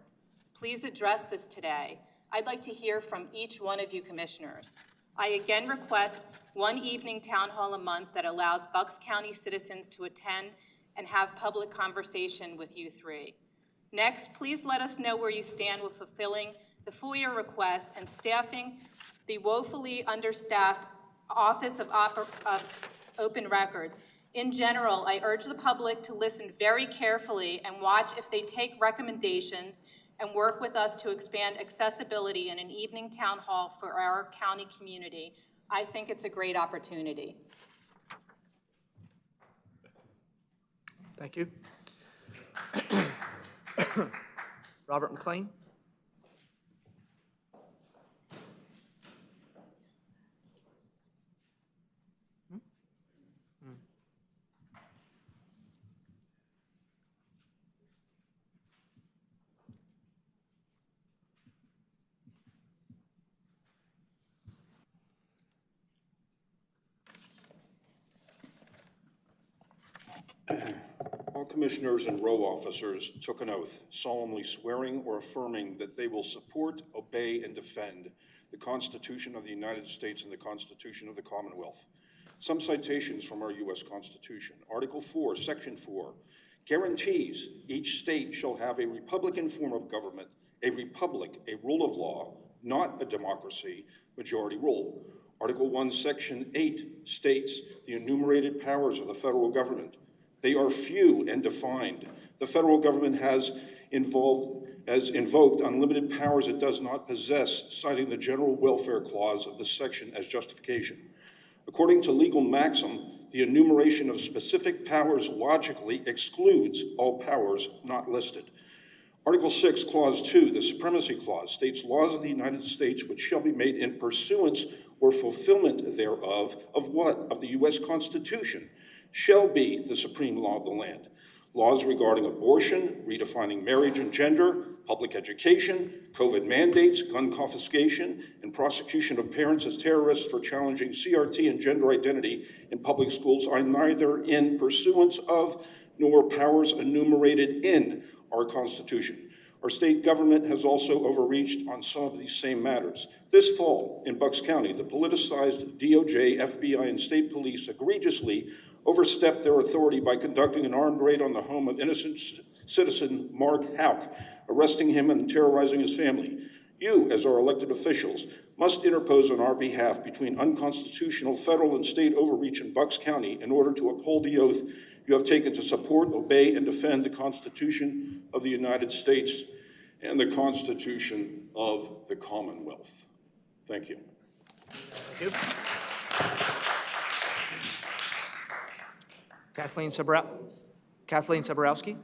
Please address this today. I'd like to hear from each one of you commissioners. I again request one evening town hall a month that allows Bucks County citizens to attend and have public conversation with you three. Next, please let us know where you stand with fulfilling the FOIA requests and staffing the woefully understaffed Office of Open Records. In general, I urge the public to listen very carefully and watch if they take recommendations and work with us to expand accessibility in an evening town hall for our county community. I think it's a great opportunity. Thank you. Robert McLean. All commissioners and row officers took an oath, solemnly swearing or affirming that they will support, obey, and defend the Constitution of the United States and the Constitution of the Commonwealth. Some citations from our U.S. Constitution. Article 4, Section 4, guarantees each state shall have a republican form of government, a republic, a rule of law, not a democracy, majority rule. Article 1, Section 8 states the enumerated powers of the federal government. They are few and defined. The federal government has invoked unlimited powers it does not possess, citing the General Welfare Clause of this section as justification. According to legal maxim, the enumeration of specific powers logically excludes all powers not listed. Article 6, Clause 2, the Supremacy Clause, states laws of the United States which shall be made in pursuance or fulfillment thereof, of what? Of the U.S. Constitution, shall be the supreme law of the land. Laws regarding abortion, redefining marriage and gender, public education, COVID mandates, gun confiscation, and prosecution of parents as terrorists for challenging CRT and gender identity in public schools are neither in pursuance of nor powers enumerated in our Constitution. Our state government has also overreached on some of these same matters. This fall, in Bucks County, the politicized DOJ, FBI, and state police egregiously overstepped their authority by conducting an armed raid on the home of innocent citizen Mark Houck, arresting him and terrorizing his family. You, as our elected officials, must interpose on our behalf between unconstitutional federal and state overreach in Bucks County in order to uphold the oath you have taken to support, obey, and defend the Constitution of the United States and the Constitution of the Commonwealth. Thank you. Thank you. Kathleen Saborowski.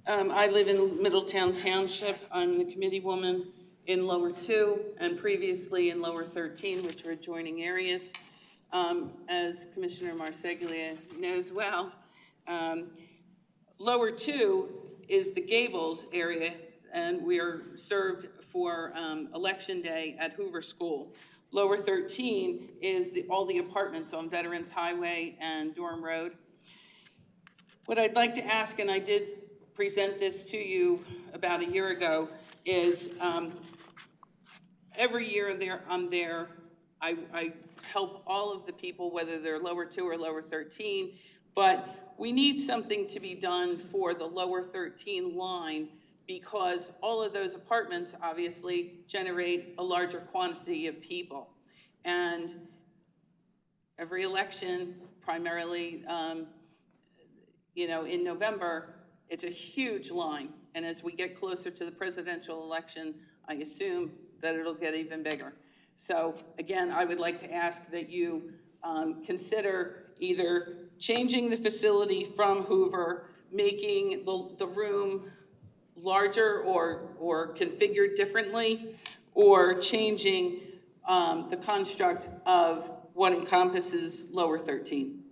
I live in Middletown Township. I'm the committee woman in Lower 2 and previously in Lower 13, which are adjoining areas. As Commissioner Marseglia knows well, Lower 2 is the Gables area, and we are served for Election Day at Hoover School. Lower 13 is all the apartments on Veterans Highway and Durham Road. What I'd like to ask, and I did present this to you about a year ago, is every year I'm there, I help all of the people, whether they're Lower 2 or Lower 13, but we need something to be done for the Lower 13 line because all of those apartments obviously generate a larger quantity of people. And every election, primarily in November, it's a huge line. And as we get closer to the presidential election, I assume that it'll get even bigger. So again, I would like to ask that you consider either changing the facility from Hoover, making the room larger or configured differently, or changing the construct of what encompasses Lower 13.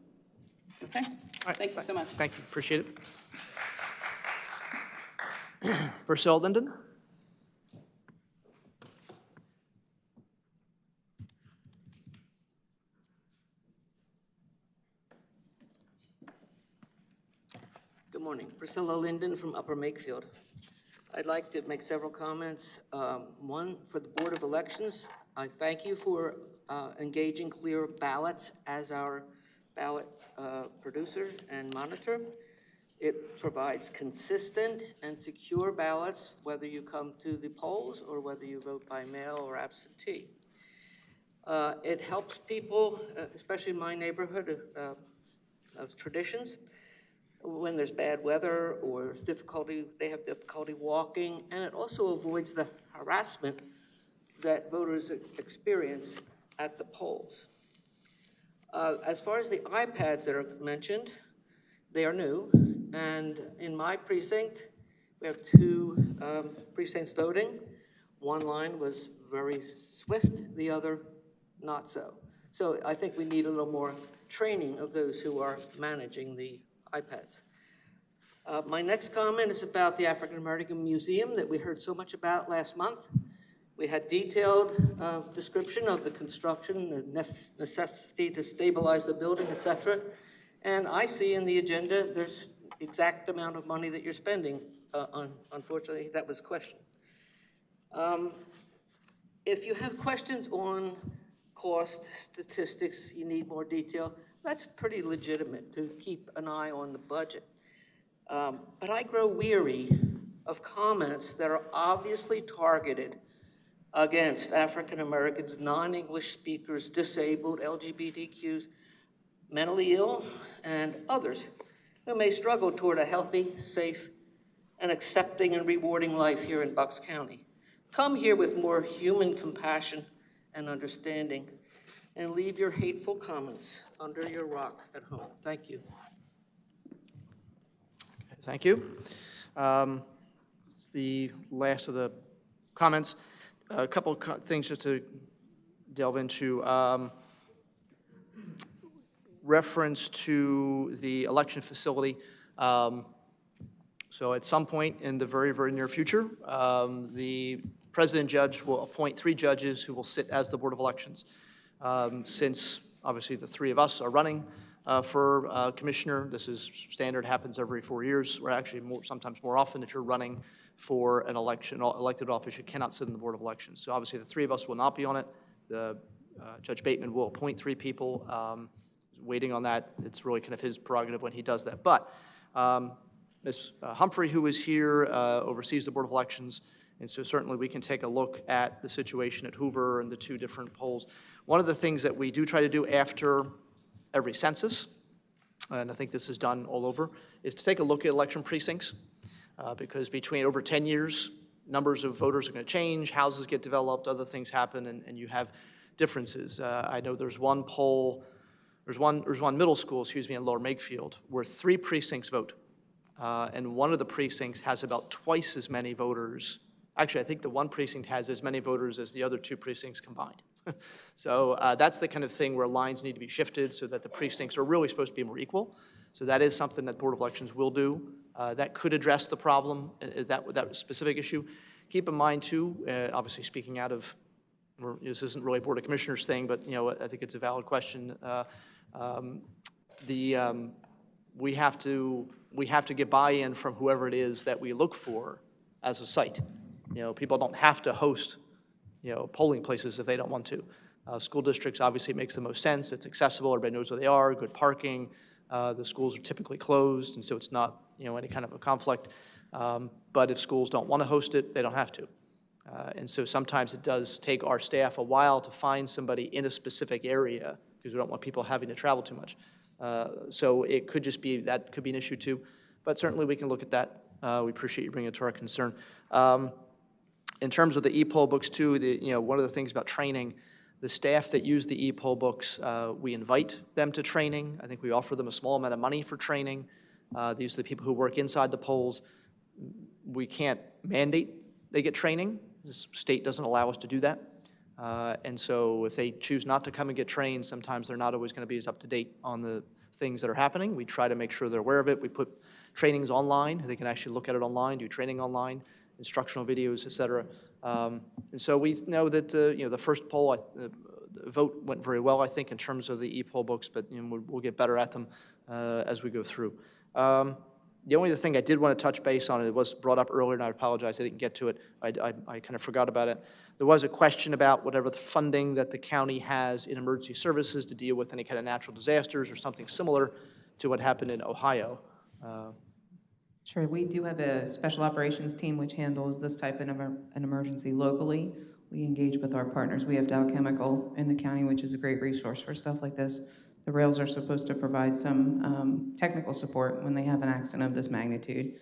Okay? All right. Thank you so much. Thank you. Appreciate it. Purcell Linden. Good morning. Priscilla Linden from Upper Makefield. I'd like to make several comments. One, for the Board of Elections, I thank you for engaging Clear Ballots as our ballot producer and monitor. It provides consistent and secure ballots, whether you come to the polls or whether you vote by mail or absentee. It helps people, especially in my neighborhood of traditions, when there's bad weather or there's difficulty, they have difficulty walking, and it also avoids the harassment that voters experience at the polls. As far as the iPads that are mentioned, they are new, and in my precinct, we have 2 precincts voting. One line was very swift, the other not so. So I think we need a little more training of those who are managing the iPads. My next comment is about the African American Museum that we heard so much about last month. We had detailed description of the construction, the necessity to stabilize the building, etc. And I see in the agenda there's exact amount of money that you're spending. Unfortunately, that was questioned. If you have questions on cost, statistics, you need more detail, that's pretty legitimate to keep an eye on the budget. But I grow weary of comments that are obviously targeted against African Americans, non-English speakers, disabled, LGBTQs, mentally ill, and others who may struggle toward a healthy, safe, and accepting and rewarding life here in Bucks County. Come here with more human compassion and understanding, and leave your hateful comments under your rock at home. Thank you. Thank you. It's the last of the comments. A couple of things just to delve into. Reference to the election facility. So at some point in the very, very near future, the president judge will appoint 3 judges who will sit as the Board of Elections. Since obviously the 3 of us are running for commissioner, this is standard, happens every 4 years, or actually sometimes more often if you're running for an elected office, you cannot sit in the Board of Elections. So obviously the 3 of us will not be on it. Judge Bateman will appoint 3 people. Waiting on that, it's really kind of his prerogative when he does that. But Ms. Humphrey, who is here, oversees the Board of Elections, and so certainly we can take a look at the situation at Hoover and the 2 different polls. One of the things that we do try to do after every census, and I think this is done all over, is to take a look at election precincts, because between over 10 years, numbers of voters are going to change, houses get developed, other things happen, and you have differences. I know there's one poll, there's one middle school, in Lower Makefield, where 3 precincts vote. And one of the precincts has about twice as many voters. Actually, I think the one precinct has as many voters as the other 2 precincts combined. So that's the kind of thing where lines need to be shifted so that the precincts are really supposed to be more equal. So that is something that Board of Elections will do. That could address the problem, that specific issue. Keep in mind, too, obviously speaking out of, this isn't really a Board of Commissioners thing, but I think it's a valid question. We have to get buy-in from whoever it is that we look for as a site. People don't have to host, polling places if they don't want to. School districts, obviously, it makes the most sense. It's accessible. Everybody knows where they are. Good parking. The schools are typically closed, and so it's not, any kind of a conflict. But if schools don't want to host it, they don't have to. And so sometimes it does take our staff a while to find somebody in a specific area because we don't want people having to travel too much. So it could just be, that could be an issue too. But certainly we can look at that. We appreciate you bringing it to our concern. In terms of the e-poll books too, one of the things about training, the staff that use the e-poll books, we invite them to training. I think we offer them a small amount of money for training. These are the people who work inside the polls. We can't mandate they get training. The state doesn't allow us to do that. And so if they choose not to come and get trained, sometimes they're not always going to be as up to date on the things that are happening. We try to make sure they're aware of it. We put trainings online. They can actually look at it online, do training online, instructional videos, et cetera. And so we know that the first poll, the vote went very well, I think, in terms of the e-poll books, but we'll get better at them as we go through. The only other thing I did want to touch base on, it was brought up earlier, and I apologize, I didn't get to it. I kind of forgot about it. There was a question about whatever the funding that the county has in emergency services to deal with any kind of natural disasters or something similar to what happened in Ohio. Sure, we do have a special operations team which handles this type of an emergency locally. We engage with our partners. We have Dow Chemical in the county, which is a great resource for stuff like this. The rails are supposed to provide some technical support when they have an accident of this magnitude.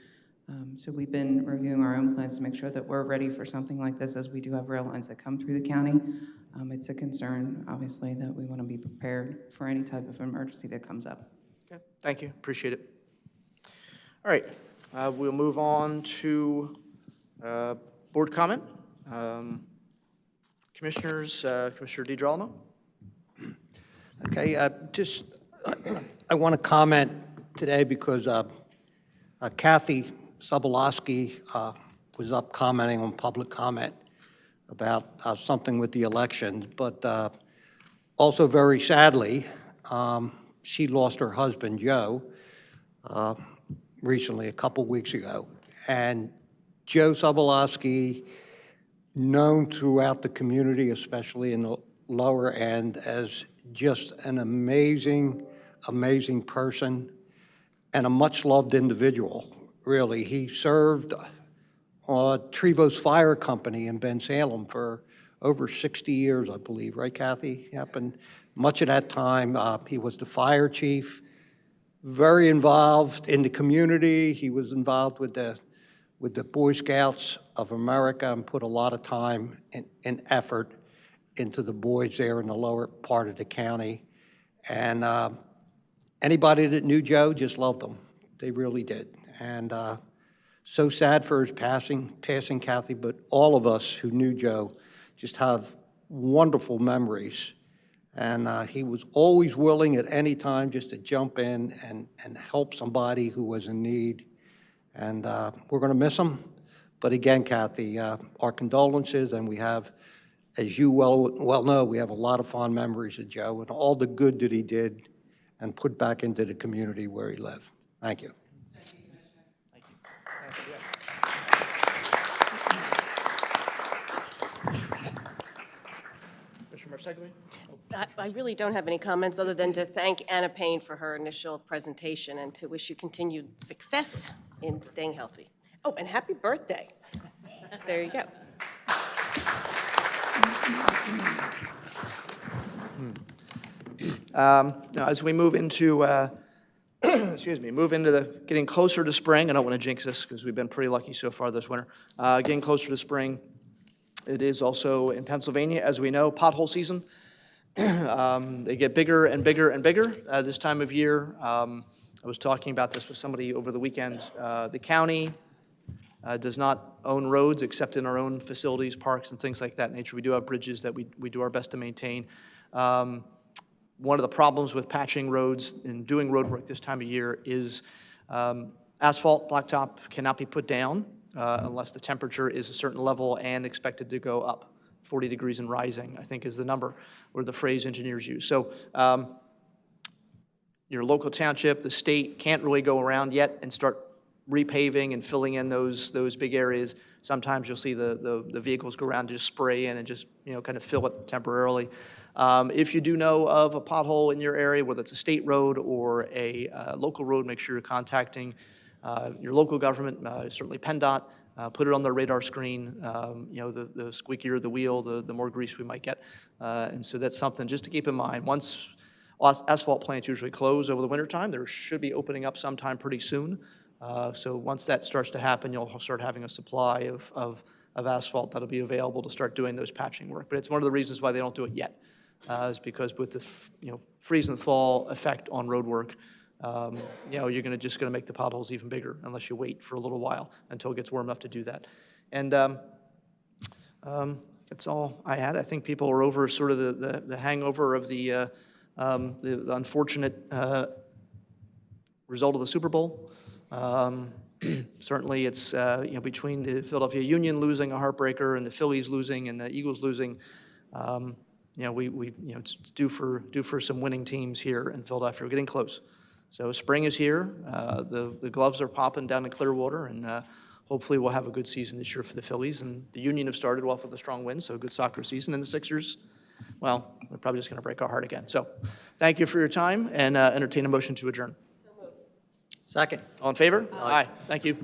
So we've been reviewing our own plans to make sure that we're ready for something like this, as we do have rail lines that come through the county. It's a concern, obviously, that we want to be prepared for any type of emergency that comes up. Okay, thank you, appreciate it. All right, we'll move on to board comment. Commissioners, Commissioner DiGirolamo. Okay, I want to comment today because Kathy Sobolowski was up commenting on public comment about something with the election, but also very sadly, she lost her husband, Joe, recently, a couple weeks ago. And Joe Sobolowski, known throughout the community, especially in the lower end, as just an amazing, amazing person and a much-loved individual, really. He served Trevose Fire Company in Ben Salem for over 60 years, I believe, right, Kathy? Happened much of that time. He was the fire chief, very involved in the community. He was involved with the Boy Scouts of America and put a lot of time and effort into the boys there in the lower part of the county. And anybody that knew Joe just loved him. They really did. And so sad for his passing, Kathy, but all of us who knew Joe just have wonderful memories. And he was always willing at any time just to jump in and help somebody who was in need. And we're going to miss him. But again, Kathy, our condolences, and we have, as you well know, we have a lot of fond memories of Joe and all the good that he did and put back into the community where he lived. Thank you. Commissioner Marseglia? I really don't have any comments other than to thank Anna Payne for her initial presentation and to wish you continued success in staying healthy. Oh, and happy birthday. There you go. Now, as we move into, move into the getting closer to spring, I don't want to jinx this because we've been pretty lucky so far this winter. Getting closer to spring, it is also in Pennsylvania, as we know, pothole season. They get bigger and bigger and bigger this time of year. I was talking about this with somebody over the weekend. The county does not own roads except in our own facilities, parks, and things like that nature. We do have bridges that we do our best to maintain. One of the problems with patching roads and doing road work this time of year is asphalt, blacktop cannot be put down unless the temperature is a certain level and expected to go up. 40 degrees and rising, I think, is the number or the phrase engineers use. So your local township, the state can't really go around yet and start repaving and filling in those big areas. Sometimes you'll see the vehicles go around and just spray in and just kind of fill it temporarily. If you do know of a pothole in your area, whether it's a state road or a local road, make sure you're contacting your local government, certainly PennDOT. Put it on their radar screen. The squeakier the wheel, the more grease we might get. And so that's something just to keep in mind. Once asphalt plants usually close over the wintertime, they should be opening up sometime pretty soon. So once that starts to happen, you'll start having a supply of asphalt that'll be available to start doing those patching work. But it's one of the reasons why they don't do it yet, is because with the freeze and thaw effect on road work, you're just going to make the potholes even bigger unless you wait for a little while until it gets warm enough to do that. And that's all I had. I think people are over sort of the hangover of the unfortunate result of the Super Bowl. Certainly, it's between the Philadelphia Union losing a heartbreaker and the Phillies losing and the Eagles losing. It's due for some winning teams here in Philadelphia. We're getting close. So spring is here. The gloves are popping down in Clearwater, and hopefully we'll have a good season this year for the Phillies. And the Union have started off with a strong win, so a good soccer season. And the Sixers, well, they're probably just going to break our heart again. So thank you for your time, and entertain a motion to adjourn. Second. All in favor? Aye. Thank you.